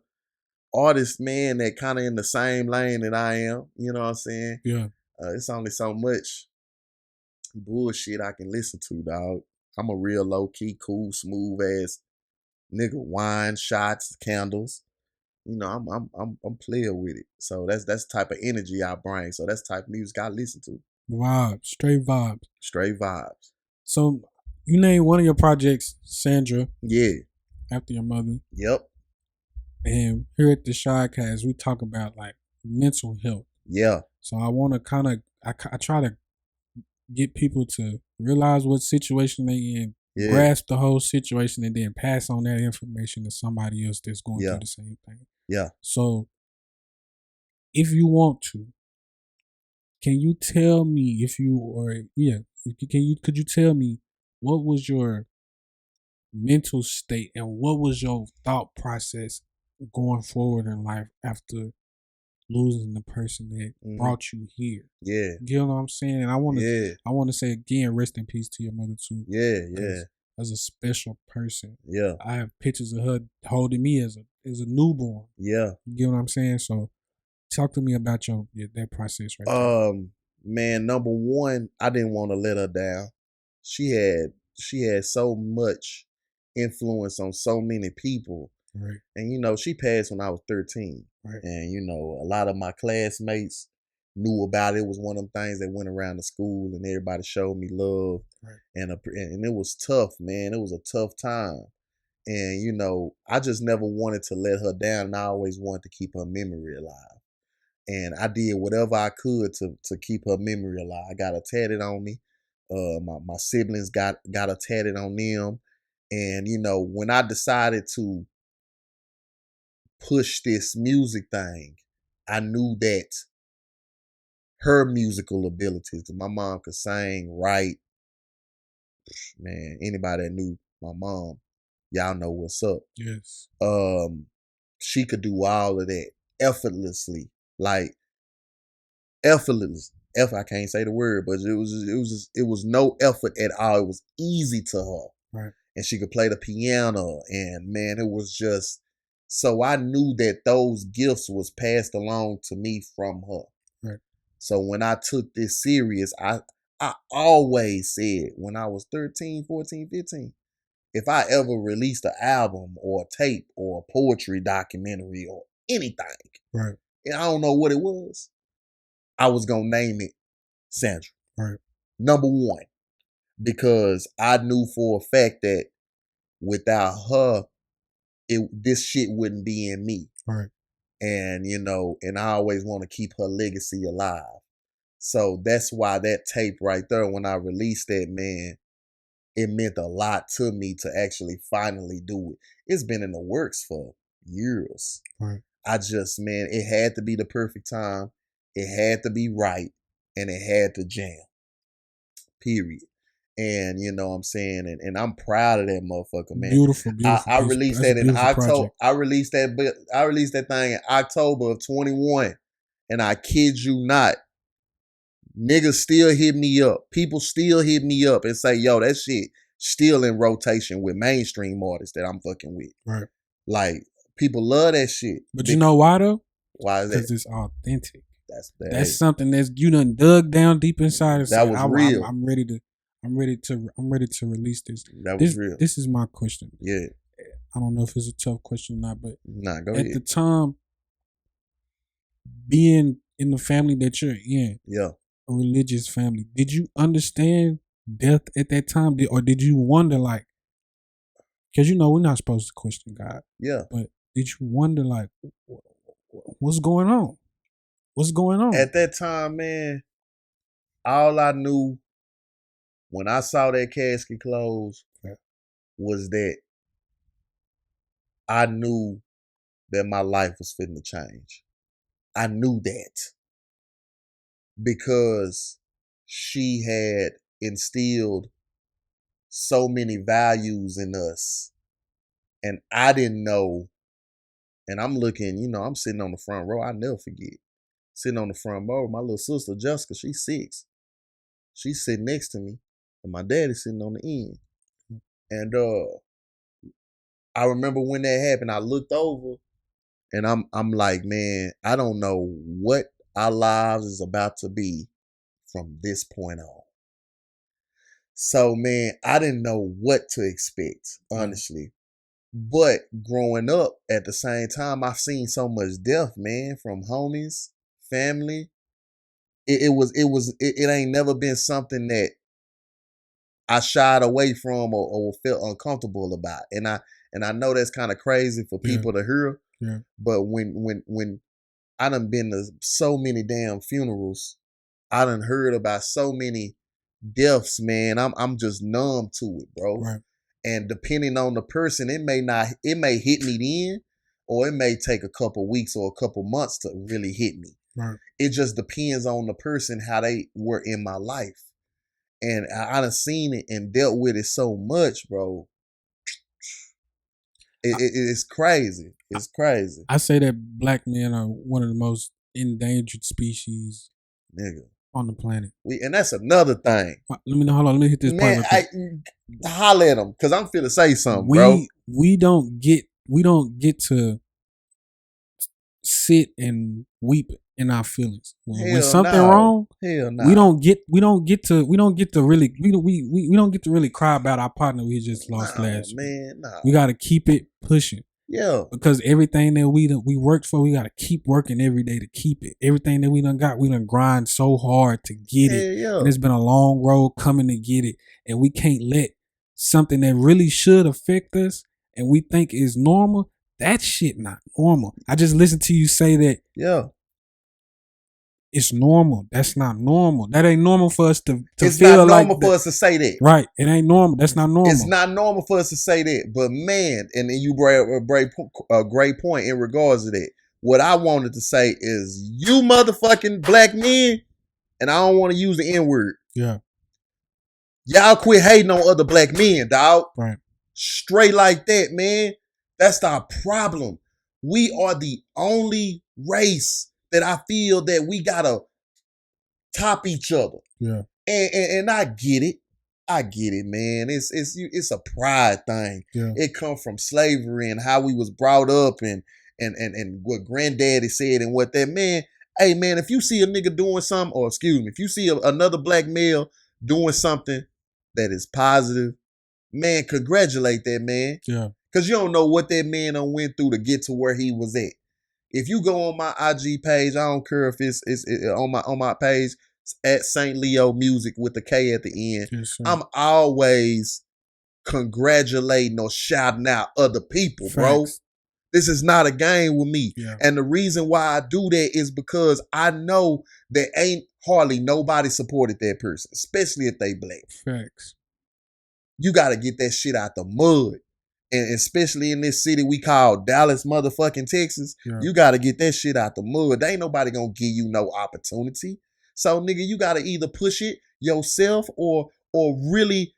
artists, man, that kind of in the same lane that I am. You know what I'm saying? Yeah. It's only so much bullshit I can listen to, dog. I'm a real low key, cool, smooth ass nigga. Wine, shots, candles. You know, I'm player with it. So that's the type of energy I bring. So that's the type of music I listen to. Vibes, straight vibes. Straight vibes. So you named one of your projects Sandra. Yeah. After your mother. Yep. And here at the SHADcast, we talk about like mental health. Yeah. So I want to I try to get people to realize what situation they in, grasp the whole situation, and then pass on that information to somebody else that's going through the same thing. Yeah. So if you want to, can you tell me could you tell me what was your mental state and what was your thought process going forward in life after losing the person that brought you here? Yeah. You know what I'm saying? And I want to say again, rest in peace to your mother too. Yeah, yeah. As a special person. Yeah. I have pictures of her holding me as a newborn. Yeah. You know what I'm saying? So talk to me about that process right there. Man, number one, I didn't want to let her down. She had so much influence on so many people. Right. And you know, she passed when I was 13. Right. And you know, a lot of my classmates knew about it. It was one of them things that went around the school and everybody showed me love. Right. And it was tough, man. It was a tough time. And you know, I just never wanted to let her down, and I always wanted to keep her memory alive. And I did whatever I could to keep her memory alive. I got her tatted on me. My siblings got her tatted on them. And you know, when I decided to push this music thing, I knew that her musical abilities, because my mom could sing, write. Man, anybody that knew my mom, y'all know what's up. Yes. She could do all of that effortlessly. Like effortless. I can't say the word, but it was no effort at all. It was easy to her. Right. And she could play the piano, and man, it was just, so I knew that those gifts was passed along to me from her. Right. So when I took this serious, I always said when I was 13, 14, 15, if I ever released an album or a tape or a poetry documentary or anything, right, and I don't know what it was, I was going to name it Sandra. right, Number one, because I knew for a fact that without her, this shit wouldn't be in me. right. And, and I always want to keep her legacy alive. So that's why that tape right there, when I released that, man, it meant a lot to me to actually finally do it. It's been in the works for years. Right. I just, man, it had to be the perfect time. It had to be right. And it had to jam. Period. And you know what I'm saying? And I'm proud of that motherfucker, man. Beautiful. I released that in October. I released that thing in October of 21. And I kid you not, niggas still hit me up. People still hit me up and say, yo, that shit still in rotation with mainstream artists that I'm fucking with. Right. Like, people love that shit. But you know why though? Why is that? Because it's authentic. That's something that's you done dug down deep inside. That was real. I'm ready to release this. That was real. This is my question. Yeah. I don't know if it's a tough question or not, but go ahead. At the time, being in the family that you're in, yeah, a religious family, did you understand death at that time, or did you wonder like? Because we're not supposed to question God. Yeah. But did you wonder like, what's going on? What's going on? At that time, man, all I knew when I saw that casket close was that I knew that my life was fitting to change. I knew that because she had instilled so many values in us, and I didn't know. And I'm looking, I'm sitting on the front row. I never forget. Sitting on the front row, my little sister Jessica, she's 6. She's sitting next to me, and my daddy's sitting on the end. And I remember when that happened, I looked over, and I'm like, man, I don't know what our lives is about to be from this point on. So, man, I didn't know what to expect, honestly. But growing up, at the same time, I've seen so much death, man, from homies, family. It ain't never been something that I shied away from or felt uncomfortable about. And I know that's kind of crazy for people to hear. Yeah. But when I done been to so many damn funerals, I done heard about so many deaths, man. I'm just numb to it, bro. Right. And depending on the person, it may hit me then, or it may take a couple weeks or a couple months to really hit me. Right. It just depends on the person, how they were in my life. And I done seen it and dealt with it so much, bro. It's crazy. It's crazy. I say that black men are one of the most endangered species, nigga, on the planet. And that's another thing. Hold on. Let me hit this man, part. Holler at them, because I'm finna say something, bro. We don't get to sit and weep in our feelings when something wrong. Hell no. We don't get to really cry about our partner we just lost last week. We got to keep it pushing. Yeah. Because everything that we worked for, we got to keep working every day to keep it. Everything that we done grind so hard to get it. Yeah. And it's been a long road coming to get it. And we can't let something that really should affect us and we think is normal, that shit not normal. I just listened to you say that. Yeah. It's normal. That's not normal. That ain't normal for us to it's feel like. It's not normal for us to say that. Right. It ain't normal. That's not normal. It's not normal for us to say that. But man, and then you bring a great point in regards to that. What I wanted to say is, you motherfucking black men, and I don't want to use the N-word. Yeah. Y'all quit hating on other black men, dog. Right. Straight like that, man. That's our problem. We are the only race that I feel that we gotta top each other. Yeah. And I get it. I get it, man. It's a pride thing. Yeah. It comes from slavery and how we was brought up and what granddaddy said and what that man. Hey man, if you see a nigga doing something, or excuse me, if you see another black male doing something that is positive, man, congratulate that man. Yeah. Cause you don't know what that man done went through to get to where he was at. If you go on my IG page, I don't care if it's on my page at SAINTLEO Music with the K at the end. Yes, I'm always congratulating or shouting out other people, bro. Facts. This is not a game with me. Yeah. And the reason why I do that is because I know that ain't hardly nobody supported that person, especially if they black. Facts. You got to get that shit out the mud. And especially in this city we call Dallas, motherfucking Texas, you got to get that shit out the mud. There ain't nobody going to give you no opportunity. So, nigga, you got to either push it yourself or really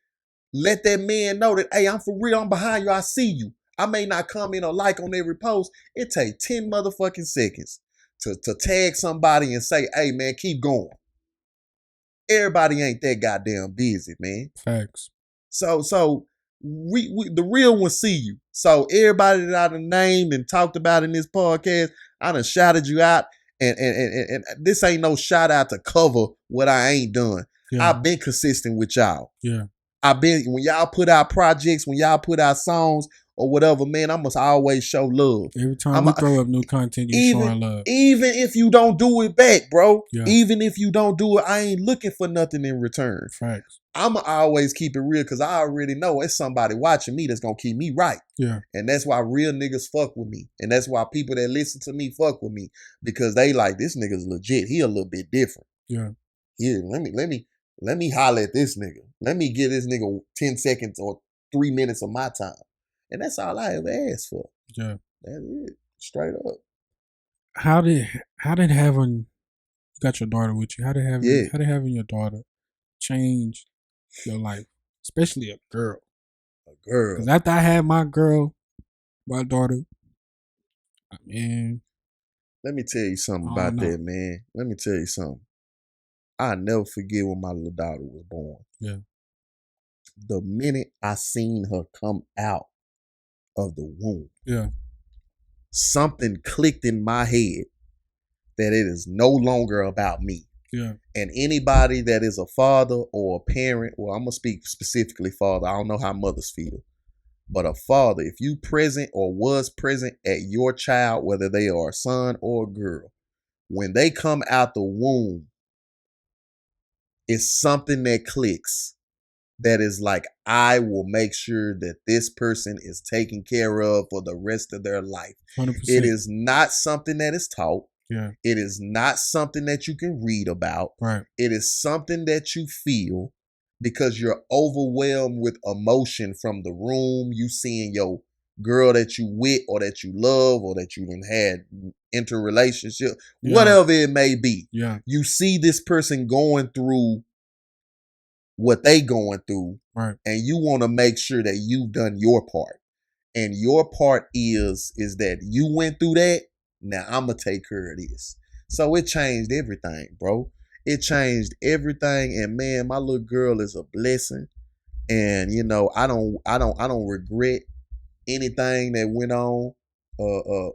let that man know that, hey, I'm for real, I'm behind you, I see you. I may not comment or like on every post. It take 10 motherfucking seconds to tag somebody and say, hey, man, keep going. Everybody ain't that goddamn busy, man. Facts. So we the real ones see you. So everybody that I done named and talked about in this podcast, I done shouted you out. And this ain't no shout out to cover what I ain't done. Yeah. I've been consistent with y'all. Yeah. When y'all put out projects, when y'all put out songs or whatever, man, I must always show love. Every time we throw up new content, you showing love. Even if you don't do it back, bro. Yeah. Even if you don't do it, I ain't looking for nothing in return. Facts. I'ma always keep it real because I already know it's somebody watching me that's gonna keep me right. Yeah. And that's why real niggas fuck with me. And that's why people that listen to me fuck with me. Because they like, this nigga's legit. He a little bit different. Yeah. Yeah, let me holler at this nigga. Let me give this nigga 10 seconds or 3 minutes of my time. And that's all I ever asked for. Yeah. That's it. Straight up. How did having, you got your daughter with you, how did having your daughter change your life? Especially a girl. A girl. Because after I had my daughter, man. Let me tell you something about that, man. Let me tell you something. I'll never forget when my little daughter was born. Yeah. The minute I seen her come out of the womb, yeah, something clicked in my head that it is no longer about me. Yeah. And anybody that is a father or a parent, well, I'm going to speak specifically father. I don't know how mothers feel. But a father, if you present or was present at your child, whether they are a son or a girl, when they come out the womb, it's something that clicks that is like, I will make sure that this person is taken care of for the rest of their life. 100%. It is not something that is taught. Yeah. It is not something that you can read about. Right. It is something that you feel because you're overwhelmed with emotion from the room. You seeing your girl that you with or that you love or that you done had interrelationship, whatever it may be. Yeah. You see this person going through what they going through, right? And you want to make sure that you've done your part. And your part is that you went through that. Now I'm gonna take care of this. So it changed everything, bro. It changed everything. And man, my little girl is a blessing. And you know, I don't regret anything that went on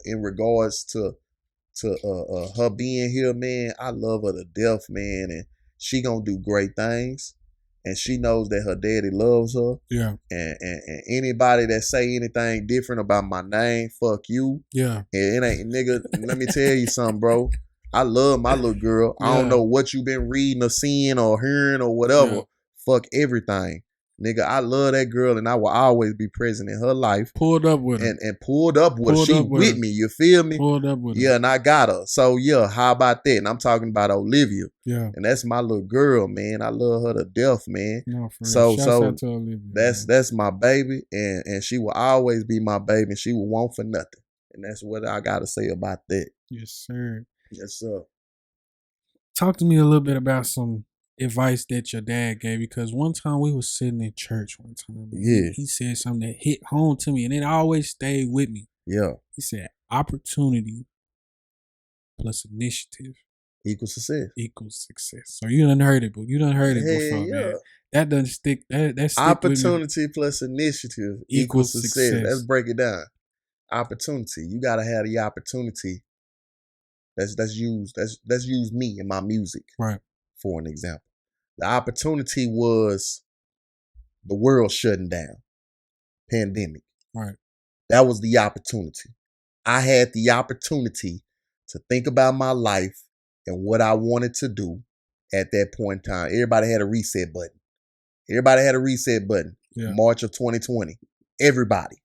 in regards to her being here, man. I love her to death, man, and she gonna do great things. And she knows that her daddy loves her. Yeah. And anybody that say anything different about my name, fuck you. Yeah. And it ain't, nigga, let me tell you something, bro. I love my little girl. Yeah. I don't know what you been reading or seeing or hearing or whatever. Yeah. Fuck everything. Nigga, I love that girl and I will always be present in her life. Pulled up with her. And pulled up with her. She with me, you feel me? Pulled up with her. Yeah, and I got her. So yeah, how about that? And I'm talking about Olivia. Yeah. And that's my little girl, man. I love her to death, man. No, for so real. Shouts out to Olivia, that's my baby. And she will always be my baby and she will want for nothing. And that's what I gotta say about that. Yes, sir. Yes, sir. Talk to me a little bit about some advice that your dad gave, because one time we was sitting in church one time. Yeah. He said something that hit home to me and it always stayed with me. Yeah. He said, opportunity plus initiative equals success. So you done heard it, but you done heard it before, man. That doesn't stick. That stick opportunity plus initiative equals success. Let's break it down. Opportunity. You gotta have the opportunity Let's use me and my music Right. for an example. The opportunity was the world shutting down, pandemic. Right. That was the opportunity. I had the opportunity to think about my life and what I wanted to do at that point in time. Everybody had a reset button. Yeah. March of 2020. Everybody.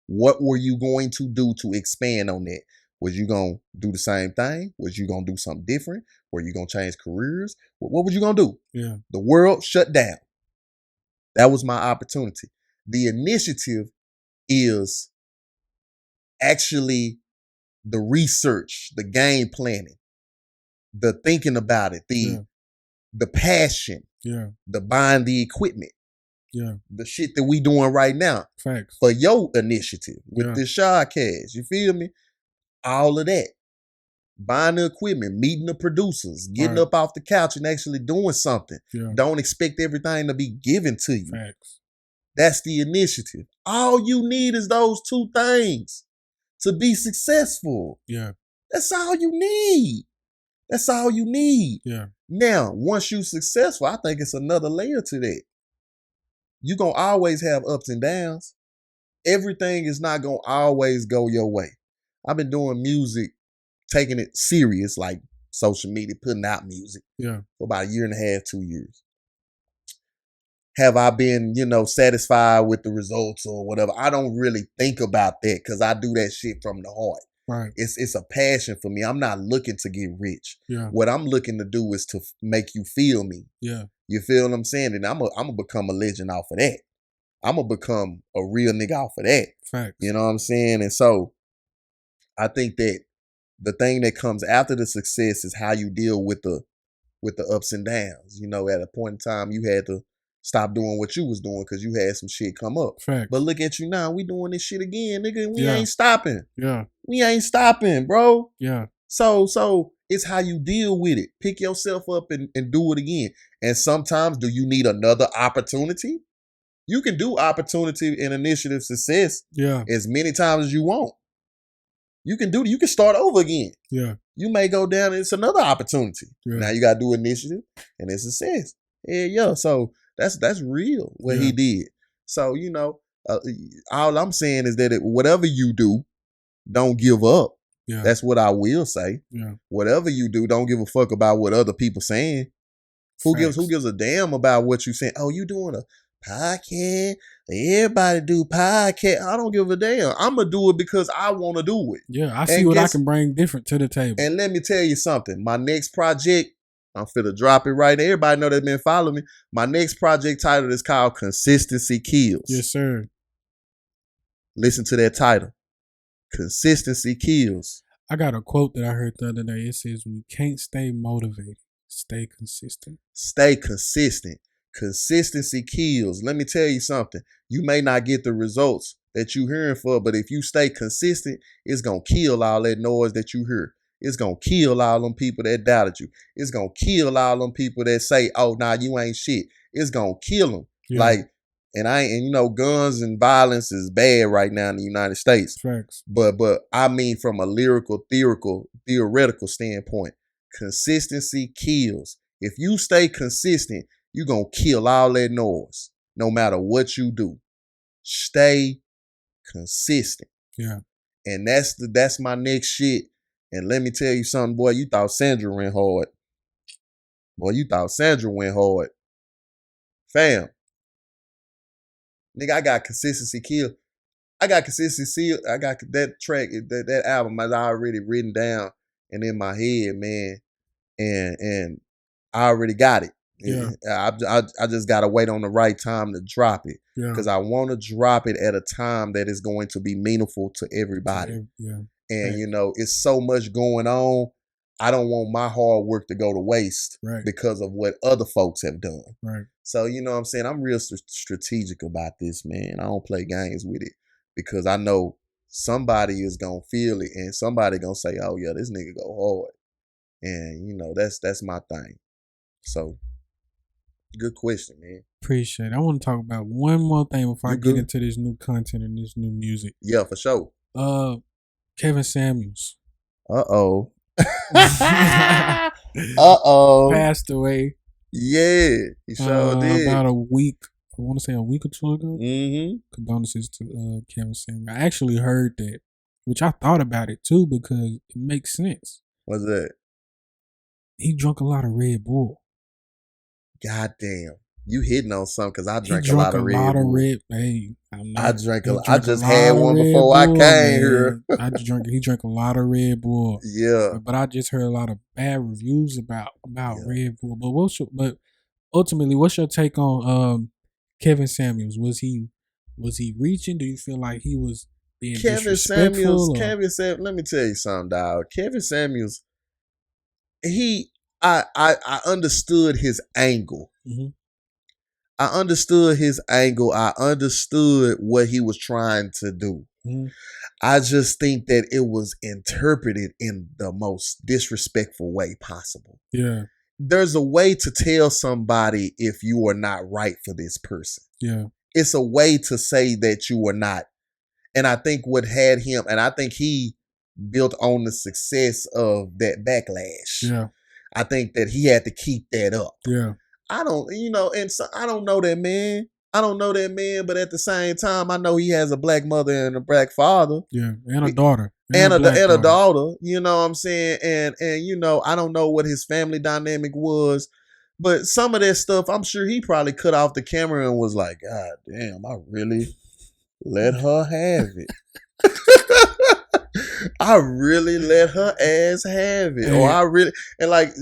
What were you going to do to expand on that? Was you going to do the same thing? Was you going to do something different? Were you going to change careers? What was you going to do? Yeah. The world shut down. That was my opportunity. The initiative is actually the research, the game planning, the thinking about it, the passion, the buying the equipment, the shit that we doing right now. Facts. For your initiative with this SHADcast. You feel me? All of that. Buying the equipment, meeting the producers, getting up off the couch and actually doing something. Yeah. Don't expect everything to be given to you. Facts. That's the initiative. All you need is those two things to be successful. Yeah. That's all you need. That's all you need. Yeah. Now, once you're successful, I think it's another layer to that. You're going to always have ups and downs. Everything is not going to always go your way. I've been doing music, taking it serious, like social media, putting out music for about a year and a half, 2 years. Have I been, satisfied with the results or whatever? I don't really think about that because I do that shit from the heart. Right. It's a passion for me. I'm not looking to get rich. Yeah. What I'm looking to do is to make you feel me. Yeah. You feel what I'm saying? And I'm gonna become a legend off of that. I'm gonna become a real nigga off of that. Facts. You know what I'm saying? And so I think that the thing that comes after the success is how you deal with the ups and downs. At a point in time, you had to stop doing what you was doing because you had some shit come up. Facts. But look at you now. We doing this shit again, nigga. We ain't stopping. Yeah. We ain't stopping, bro. Yeah. So it's how you deal with it. Pick yourself up and do it again. And sometimes, do you need another opportunity? You can do opportunity and initiative success as many times as you want. You can start over again. Yeah. You may go down and it's another opportunity. Yeah. Now you gotta do initiative and it's success. Yeah. So that's real what he did. So, all I'm saying is that whatever you do, don't give up. Yeah. That's what I will say. Yeah. Whatever you do, don't give a fuck about what other people saying. Who gives a damn about what you saying? Oh, you doing a podcast? Everybody do podcast. I don't give a damn. I'm gonna do it because I want to do it. Yeah, I see what I can bring different to the table. And let me tell you something. My next project, I'm finna drop it right now. Everybody know that been following me. My next project title is called Consistency Kills. Yes, sir. Listen to that title. Consistency kills. I got a quote that I heard the other day. It says, when you can't stay motivated, stay consistent. Stay consistent. Consistency kills. Let me tell you something. You may not get the results that you hearing for, but if you stay consistent, it's going to kill all that noise that you hear. It's going to kill all them people that doubted you. It's going to kill all them people that say, oh, nah, you ain't shit. It's going to kill them. Yeah. Guns and violence is bad right now in the United States. Facts. But I mean from a theoretical standpoint, consistency kills. If you stay consistent, you're going to kill all that noise no matter what you do. Stay consistent. Yeah. And that's my next shit. And let me tell you something, boy, you thought Sandra went hard. Fam. Nigga, I got consistency kill. I got consistency. I got that track, that album is already written down and in my head, man. And I already got it. Yeah. I just gotta wait on the right time to drop it. Yeah. Because I want to drop it at a time that is going to be meaningful to everybody. Yeah. And it's so much going on. I don't want my hard work to go to waste because of what other folks have done. Right. So, you know what I'm saying? I'm real strategic about this, man. I don't play games with it because I know somebody is going to feel it and somebody going to say, oh, yeah, this nigga go hard. And, that's my thing. So, good question, man. Appreciate it. I want to talk about one more thing before I get into this new content and this new music. Yeah, for sure. Kevin Samuels. Uh-oh. Passed away. Yeah, he sure did. About a week. I want to say a week or two ago. Condolences to Kevin Samuels. I actually heard that, which I thought about it too because it makes sense. What's that? He drunk a lot of Red Bull. Goddamn. You hitting on something because I drank a lot of Red Bull. Hey, I just had one before I came here. He drank a lot of Red Bull. Yeah. But I just heard a lot of bad reviews about Red Bull. But ultimately, what's your take on Kevin Samuels? Was he reaching? Do you feel like he was being disrespectful? Kevin Samuels, let me tell you something, dog. Kevin Samuels, I understood his angle. Mm-hmm. I understood his angle. I understood what he was trying to do. Mm-hmm. I just think that it was interpreted in the most disrespectful way possible. Yeah. There's a way to tell somebody if you are not right for this person. Yeah. It's a way to say that you are not. And I think what had him, and I think he built on the success of that backlash. Yeah. I think that he had to keep that up. Yeah. I don't know that man. I don't know that man, but at the same time, I know he has a black mother and a black father. Yeah, and a daughter. And a daughter, you know what I'm saying? And you know, I don't know what his family dynamic was, but some of that stuff, I'm sure he probably cut off the camera and was like, God damn, I really let her have it. I really let her ass have it. Or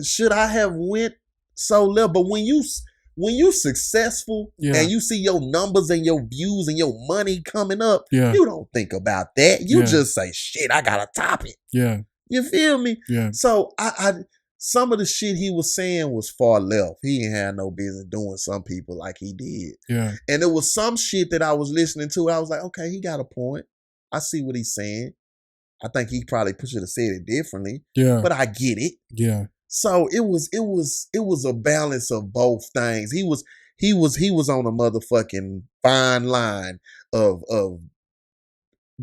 should I have went so left? But when you successful and you see your numbers and your views and your money coming up, you don't think about that. You just say, shit, I gotta top it. Yeah. You feel me? Yeah. So I some of the shit he was saying was far left. He ain't had no business doing some people like he did. Yeah. And there was some shit that I was listening to. I was like, okay, he got a point. I see what he's saying. I think he probably should have said it differently. Yeah. But I get it. Yeah. So it was a balance of both things. He was on a motherfucking fine line of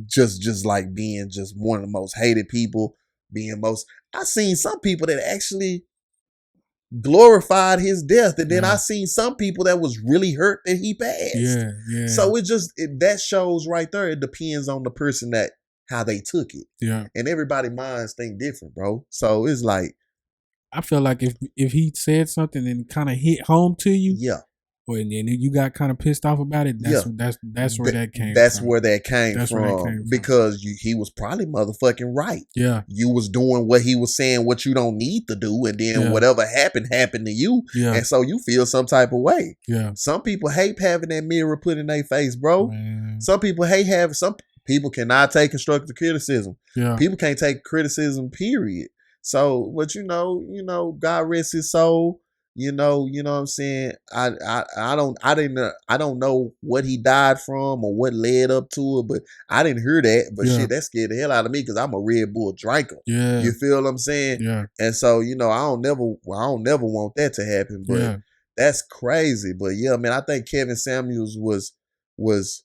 just like being just one of the most hated people, I seen some people that actually glorified his death, and then I seen some people that was really hurt that he passed. Yeah, yeah. So that shows right there. It depends on the person how they took it. Yeah. And everybody's minds think different, bro. So it's like, I feel like if he said something and kind of hit home to you, and then you got kind of pissed off about it, that's where that came from. That's where that came from. Because he was probably motherfucking right. Yeah. You was doing what he was saying, what you don't need to do, and then whatever happened to you. Yeah. And so you feel some type of way. Yeah. Some people hate having that mirror put in their face, bro. Man. Some people some people cannot take constructive criticism. Yeah. People can't take criticism, period. So, but you know, God rest his soul. You know what I'm saying? I don't know what he died from or what led up to it, but I didn't hear that. But shit, that scared the hell out of me because I'm a Red Bull drinker. Yeah. You feel what I'm saying? Yeah. And so, you know, I don't never want that to happen. But that's crazy. But yeah, man, I think Kevin Samuels was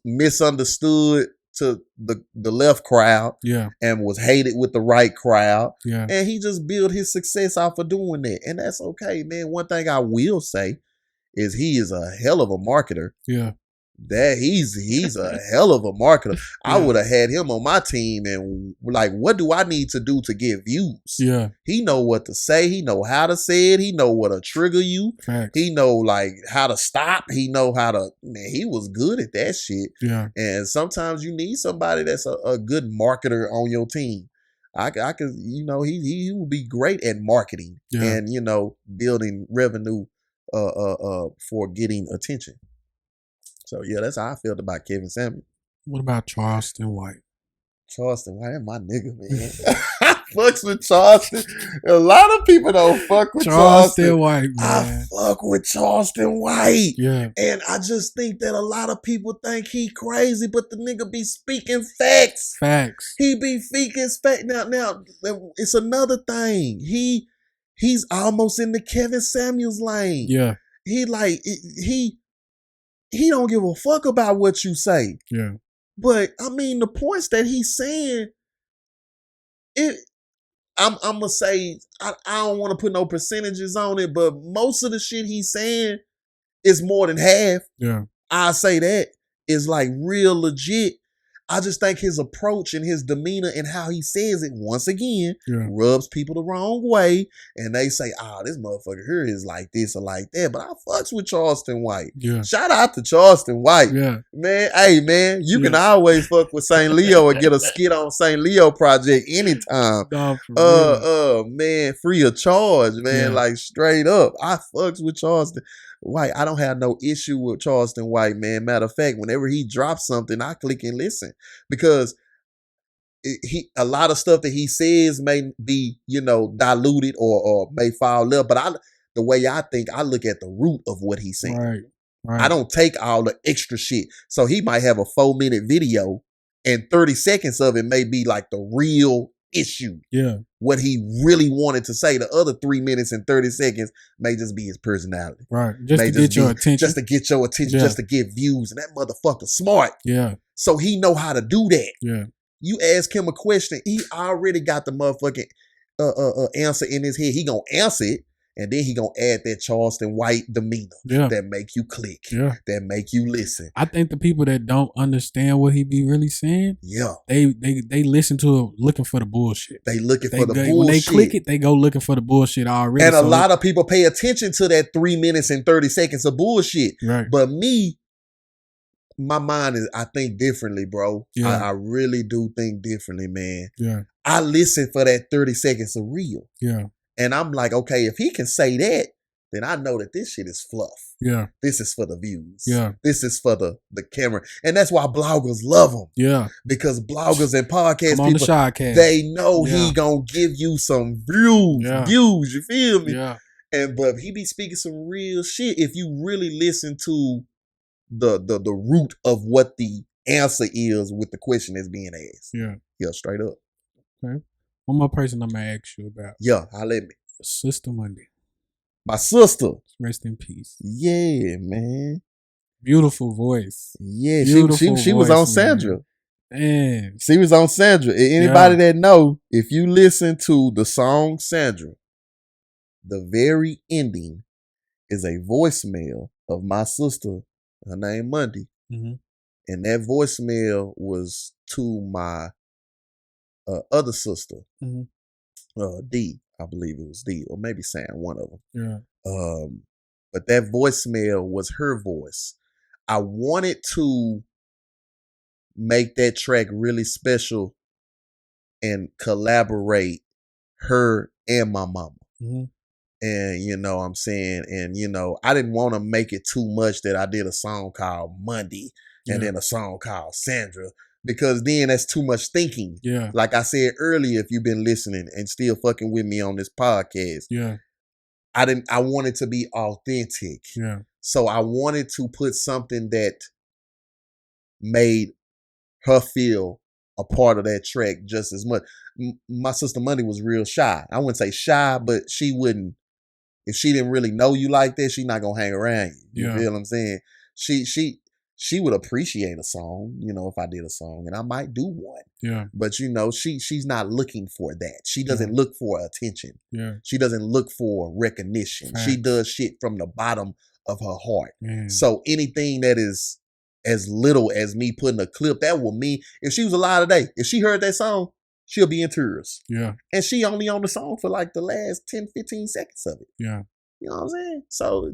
misunderstood to the left crowd, and was hated with the right crowd, and he just built his success off of doing that, and that's okay, man. One thing I will say is he is a hell of a marketer. Yeah, that he's a hell of a marketer. I would have had him on my team, and like, what do I need to do to get views? Yeah, he know what to say. He know how to say it. He know what to trigger you. Facts. He know like how to stop. He know how to. Man, he was good at that shit. Yeah, and sometimes you need somebody that's a good marketer on your team. I could, you know, he would be great at marketing and, you know, building revenue for getting attention. So, yeah, that's how I felt about Kevin Samuels. What about Charleston White? Charleston White, that's my nigga, man. I fucks with Charleston. A lot of people don't fuck with Charleston White, man. I fuck with Charleston White. Yeah. And I just think that a lot of people think he crazy, but the nigga be speaking facts. Facts. He be speaking facts. Now, it's another thing. He's almost in the Kevin Samuels lane. Yeah. He don't give a fuck about what you say. Yeah. But I mean, the points that he's saying, I'm gonna say I don't want to put no percentages on it, but most of the shit he's saying is more than half. Yeah. I say that is like real legit. I just think his approach and his demeanor and how he says it, once again, rubs people the wrong way. And they say, oh, this motherfucker here is like this or like that. But I fucks with Charleston White. Yeah. Shout out to Charleston White. Yeah. Man, hey, man, you can always fuck with SAINTLEO and get a skit on SAINTLEO project anytime. Man, free of charge, man. Like, straight up. I fucks with Charleston White. I don't have no issue with Charleston White, man. Matter of fact, whenever he drops something, I click and listen because a lot of stuff that he says may be, diluted or may fall up. But the way I think, I look at the root of what he's saying. Right. I don't take all the extra shit. So he might have a 4-minute video and 30 seconds of it may be like the real issue. Yeah. What he really wanted to say. The other 3 minutes and 30 seconds may just be his personality. Right. Just to get your attention. Just to get your attention, just to get views. And that motherfucker smart. Yeah. So he know how to do that. Yeah. You ask him a question, he already got the motherfucking answer in his head. He gonna answer it. And then he gonna add that Charleston White demeanor that make you click, that make you listen. I think the people that don't understand what he be really saying, they listen to it looking for the bullshit. They looking for the bullshit. When they click it, they go looking for the bullshit already. And a lot of people pay attention to that 3 minutes and 30 seconds of bullshit. Right. But me, my mind is, I think differently, bro. Yeah. I really do think differently, man. Yeah. I listen for that 30 seconds of real. Yeah. And I'm like, okay, if he can say that, then I know that this shit is fluff. Yeah. This is for the views. Yeah. This is for the camera. And that's why bloggers love him. Yeah. Because bloggers and podcast people, the SHADcast. They know he gonna give you some views. Yeah. Views, you feel me? Yeah. But he be speaking some real shit if you really listen to the root of what the answer is with the question that's being asked. Yeah. Yeah, straight up. Okay. One more person I'm going to ask you about. Yeah, holla at me. Sister Monday. My sister. Rest in peace. Yeah, man. Beautiful voice. Yeah, she was on Sandra. Man. She was on Sandra. Anybody that know, if you listen to the song Sandra, the very ending is a voicemail of my sister, her name Monday. Mm-hmm. And that voicemail was to my other sister, D, I believe it was D, or maybe Sam, one of them. Yeah. But that voicemail was her voice. I wanted to make that track really special and collaborate her and my mama. Mm-hmm. And you know what I'm saying? And I didn't want to make it too much that I did a song called Monday and then a song called Sandra. Because then that's too much thinking. Yeah. Like I said earlier, if you've been listening and still fucking with me on this podcast. Yeah. I wanted to be authentic. Yeah. So I wanted to put something that made her feel a part of that track just as much. My sister Monday was real shy. I wouldn't say shy, but she wouldn't, if she didn't really know you like that, she's not gonna hang around you. You feel what I'm saying? She would appreciate a song, if I did a song, and I might do one. Yeah. But she's not looking for that. She doesn't look for attention. Yeah. She doesn't look for recognition. Facts. She does shit from the bottom of her heart. Man. So anything that is as little as me putting a clip, that will mean, if she was alive today, if she heard that song, she'll be in tears. Yeah. And she only on the song for like the last 10, 15 seconds of it. Yeah. You know what I'm saying? So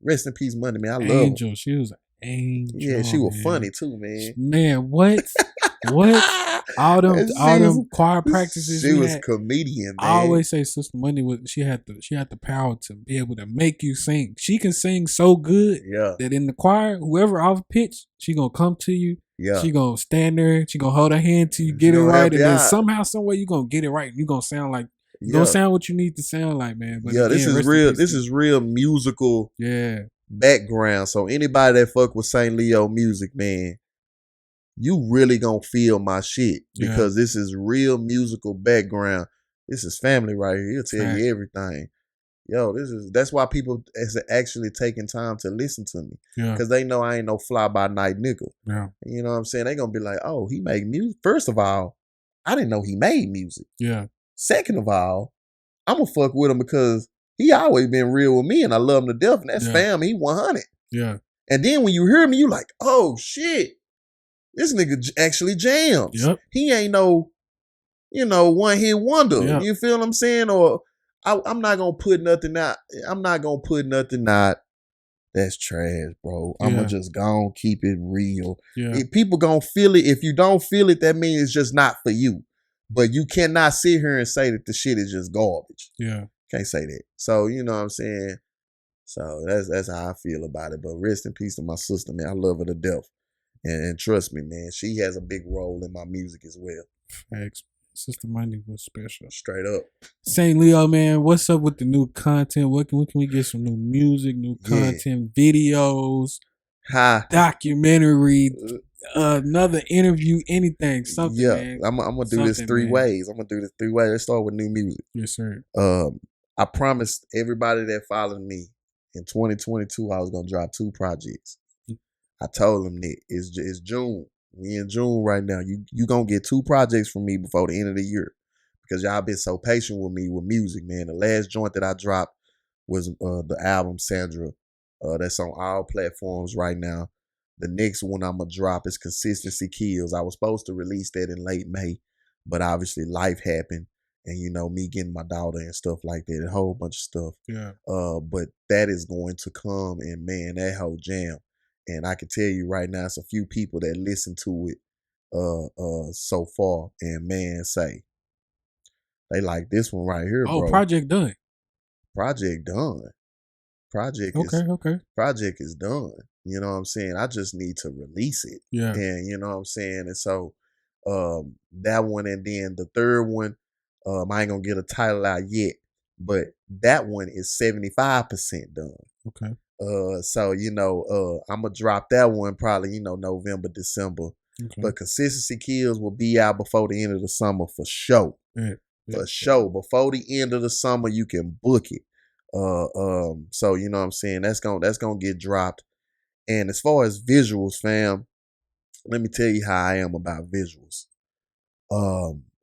rest in peace, Monday, man. I love Angel. She was an angel. Yeah, she was funny too, man. Man, what? What? All them choir practices. She was comedian, man. I always say Sister Monday she had the power to be able to make you sing. She can sing so good that in the choir, whoever off pitch, she gonna come to you. Yeah. She gonna stand there, she gonna hold her hand till you get it right. And then somehow, some way you gonna get it right. You gonna sound like gonna sound what you need to sound like, man. But this is real. This is real musical background. So anybody that fuck with SAINTLEO music, man, you really gonna feel my shit because this is real musical background. This is family right here. He'll tell you everything. Yo, that's why people is actually taking time to listen to me. Yeah. Because they know I ain't no fly by night nigga. Yeah. You know what I'm saying? They gonna be like, oh, he make music. First of all, I didn't know he made music. Yeah. Second of all, I'm going to fuck with him because he always been real with me and I love him to death. And that's fam, he 100. Yeah. And then when you hear me, you like, oh shit, this nigga actually jams. Yep. He ain't no, one hit wonder. Yep. You feel what I'm saying? Or I'm not going to put nothing out. I'm not going to put nothing out that's trash, bro. I'm going to just go on, keep it real. Yeah. If people going to feel it. If you don't feel it, that means it's just not for you. But you cannot sit here and say that the shit is just garbage. Yeah. Can't say that. So, you know what I'm saying? So that's how I feel about it. But rest in peace to my sister, man. I love her to death. And trust me, man, she has a big role in my music as well. Thanks. Sister Monday was special. Straight up. SAINTLEO, man, what's up with the new content? When can we get some new music, new content, videos, documentary, another interview, anything, something, man. I'm going to do this three ways. Let's start with new music. Yes, sir. I promised everybody that followed me in 2022 I was going to drop 2 projects. I told them that it's June. We in June right now. You going to get 2 projects from me before the end of the year because y'all been so patient with me with music, man. The last joint that I dropped was the album Sandra. That's on all platforms right now. The next one I'm going to drop is Consistency Kills. I was supposed to release that in late May, but obviously life happened. And, me getting my daughter and stuff like that, a whole bunch of stuff. Yeah. But that is going to come, and man, that whole jam. And I can tell you right now, it's a few people that listen to it so far, and man, say they like this one right here, bro. Project done. Project done. Project is done. You know what I'm saying? I just need to release it. Yeah. And you know what I'm saying? And so that one, and then the third one, I ain't gonna get a title out yet, but that one is 75% done. Okay. So I'm gonna drop that one probably November, December. Okay. But Consistency Kills will be out before the end of the summer for sure. For sure. Before the end of the summer, you can book it. So you know what I'm saying? That's gonna get dropped. And as far as visuals, fam, let me tell you how I am about visuals.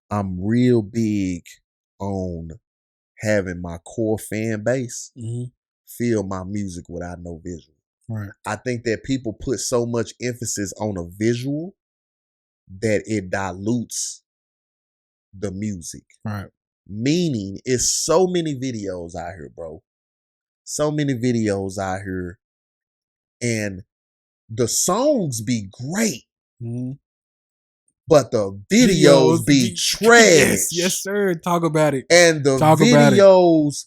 I'm real big on having my core fan base feel my music without no visual. Right. I think that people put so much emphasis on a visual that it dilutes the music. Right. Meaning, it's so many videos out here, bro. So many videos out here. And the songs be great. But the videos be trash. Yes, sir. Talk about it. And the videos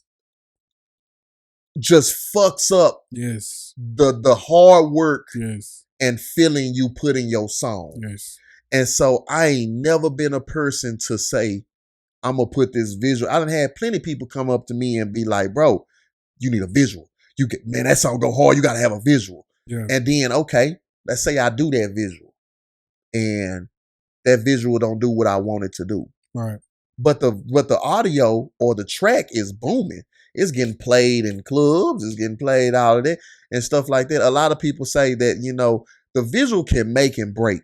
just fucks up the hard work and feeling you put in your song. Yes. And so I ain't never been a person to say, I'm going to put this visual. I done had plenty of people come up to me and be like, bro, you need a visual. Man, that song go hard. You got to have a visual. Yeah. And then, okay, let's say I do that visual. And that visual don't do what I want it to do. Right. But the audio or the track is booming. It's getting played in clubs. It's getting played out of that and stuff like that. A lot of people say that, the visual can make and break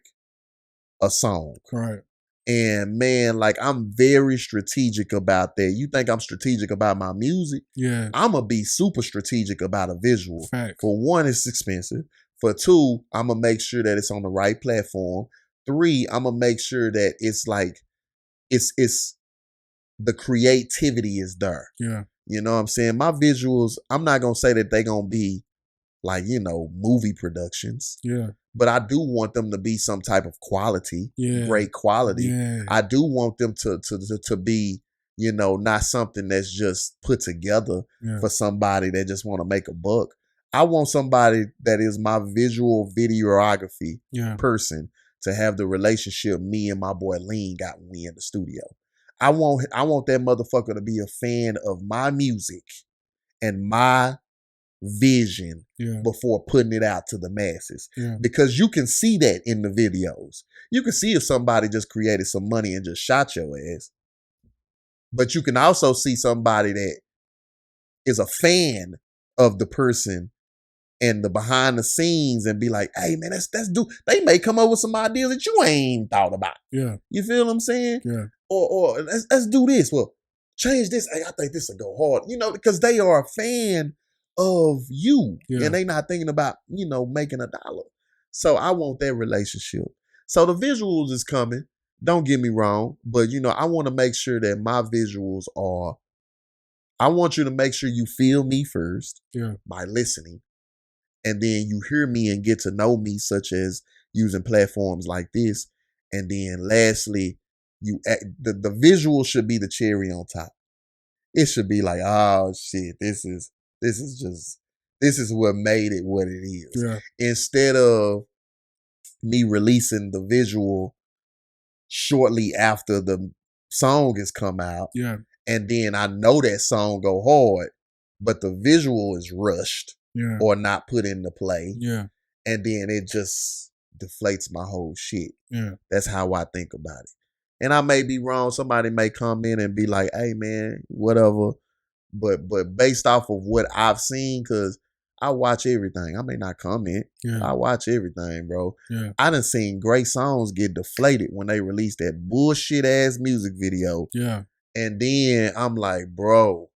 a song. Right. And man, like I'm very strategic about that. You think I'm strategic about my music? Yeah. I'm going to be super strategic about a visual. Fact. For one, it's expensive. For two, I'm going to make sure that it's on the right platform. 3, I'm going to make sure that it's like, it's the creativity is there. Yeah. You know what I'm saying? My visuals, I'm not going to say that they're going to be like, movie productions. Yeah. But I do want them to be some type of quality, great quality. Yeah. I do want them to be, not something that's just put together for somebody that just want to make a buck. I want somebody that is my visual videography person to have the relationship me and my boy Lean got when we in the studio. I want that motherfucker to be a fan of my music and my vision before putting it out to the masses. Yeah. Because you can see that in the videos. You can see if somebody just created some money and just shot your ass. But you can also see somebody that is a fan of the person and the behind the scenes and be like, hey man, let's do. They may come up with some ideas that you ain't thought about. Yeah. You feel what I'm saying? Yeah. Or let's do this. Well, change this. Hey, I think this will go hard. You know, because they are a fan of you. Yeah. And they not thinking about, you know, making $1. So I want that relationship. So the visuals is coming. Don't get me wrong. But, you know, I want to make sure that my visuals are, I want you to make sure you feel me first by listening. And then you hear me and get to know me, such as using platforms like this. And then lastly, the visual should be the cherry on top. It should be like, oh shit, this is what made it what it is. Yeah. Instead of me releasing the visual shortly after the song has come out. Yeah. And then I know that song go hard, but the visual is rushed or not put into play. Yeah. And then it just deflates my whole shit. Yeah. That's how I think about it. And I may be wrong. Somebody may come in and be like, hey man, whatever. But based off of what I've seen, because I watch everything. I may not comment. Yeah. I watch everything, bro. Yeah. I done seen great songs get deflated when they released that bullshit ass music video. Yeah. And then I'm like, bro,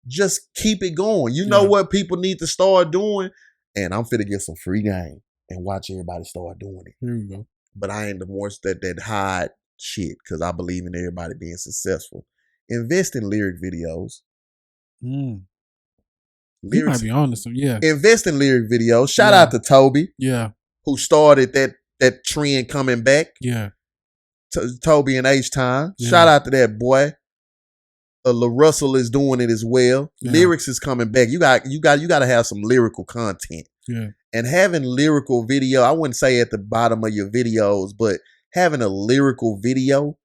just keep it going. You know what people need to start doing? And I'm finna get some free game and watch everybody start doing it. Here we go. But I ain't the more that hide shit because I believe in everybody being successful. Invest in lyric videos. You might be honest. Yeah. Invest in lyric videos. Shout out to Toby. Yeah. Who started that trend coming back. Yeah. Toby and H9. Yeah. Shout out to that boy. La Russell is doing it as well. Yeah. Lyrics is coming back. You got to have some lyrical content. Yeah. And having lyrical video, I wouldn't say at the bottom of your videos, but having a lyrical video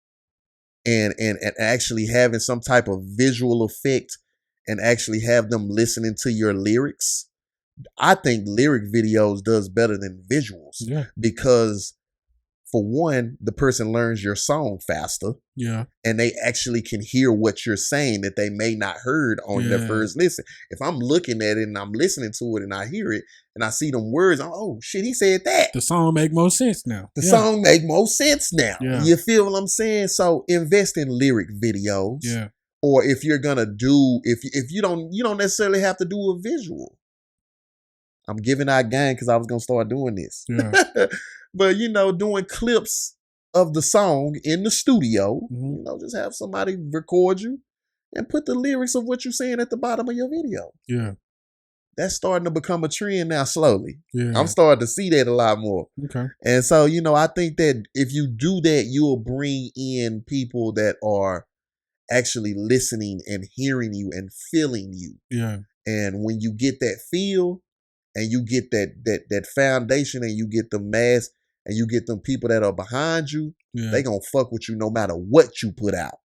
and actually having some type of visual effect and actually have them listening to your lyrics. I think lyric videos does better than visuals. Yeah. Because for one, the person learns your song faster. Yeah. And they actually can hear what you're saying that they may not heard on their first listen. If I'm looking at it and I'm listening to it and I hear it and I see them words, oh shit, he said that. The song make more sense now. The song make more sense now. Yeah. You feel what I'm saying? So invest in lyric videos. Yeah. Or if you're gonna do, if you don't necessarily have to do a visual. I'm giving out game because I was gonna start doing this. Yeah. But doing clips of the song in the studio, just have somebody record you and put the lyrics of what you're saying at the bottom of your video. Yeah. That's starting to become a trend now slowly. Yeah. I'm starting to see that a lot more. Okay. And so, I think that if you do that, you'll bring in people that are actually listening and hearing you and feeling you. Yeah. And when you get that feel and you get that foundation and you get the mass and you get them people that are behind you, they gonna fuck with you no matter what you put out.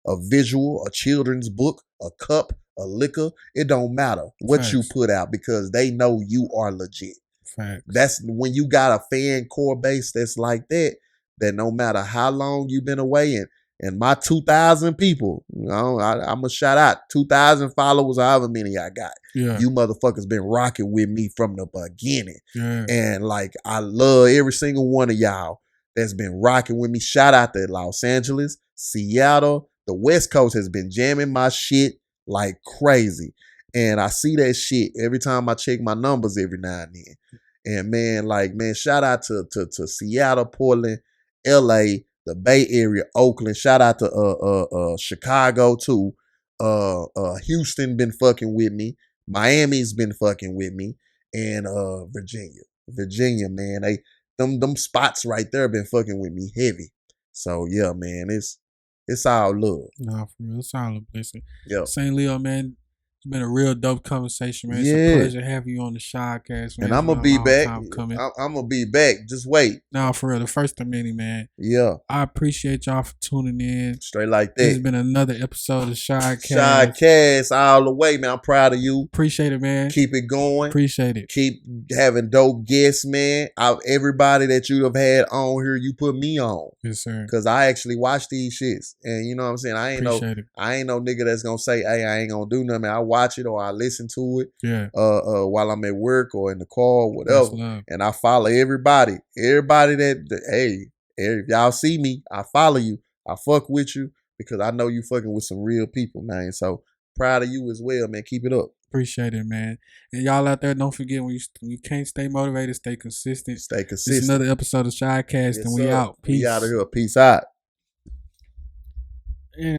A visual, a children's book, a cup, a liquor, it don't matter what you put out because they know you are legit. Facts. That's when you got a fan core base that's like that no matter how long you've been away and my 2,000 people, I'm going to shout out 2,000 followers, however many I got. Yeah. You motherfuckers been rocking with me from the beginning. Yeah. And I love every single one of y'all that's been rocking with me. Shout out to Los Angeles, Seattle. The West Coast has been jamming my shit like crazy. And I see that shit every time I check my numbers every now and then. And man, shout out to Seattle, Portland, LA, the Bay Area, Oakland. Shout out to Chicago too. Houston been fucking with me. Miami's been fucking with me. And Virginia. Virginia, man. Them spots right there been fucking with me heavy. So yeah, man, it's all love. Nah, for real. It's all a blessing. Yeah. SAINTLEO, man. It's been a real dope conversation, man. It's a pleasure having you on the SHADcast, man. And I'm going to be back. I'm going to be back. Just wait. Nah, for real. The first of many, man. Yeah. I appreciate y'all for tuning in. Straight like that. This has been another episode of SHADcast. SHADcast all the way, man. I'm proud of you. Appreciate it, man. Keep it going. Appreciate it. Keep having dope guests, man. Everybody that you have had on here, you put me on. Yes, sir. Because I actually watch these shits. And you know what I'm saying? I ain't no nigga that's going to say, hey, I ain't going to do nothing. I watch watch it or I listen to it. Yeah. While I'm at work or in the car or whatever. And I follow everybody. Everybody hey, if y'all see me, I follow you. I fuck with you because I know you fucking with some real people, man. So proud of you as well, man. Keep it up. Appreciate it, man. And y'all out there, don't forget when you can't stay motivated, stay consistent. Stay consistent. This is another episode of SHADcast, and we out. Peace. We out of here. Peace out.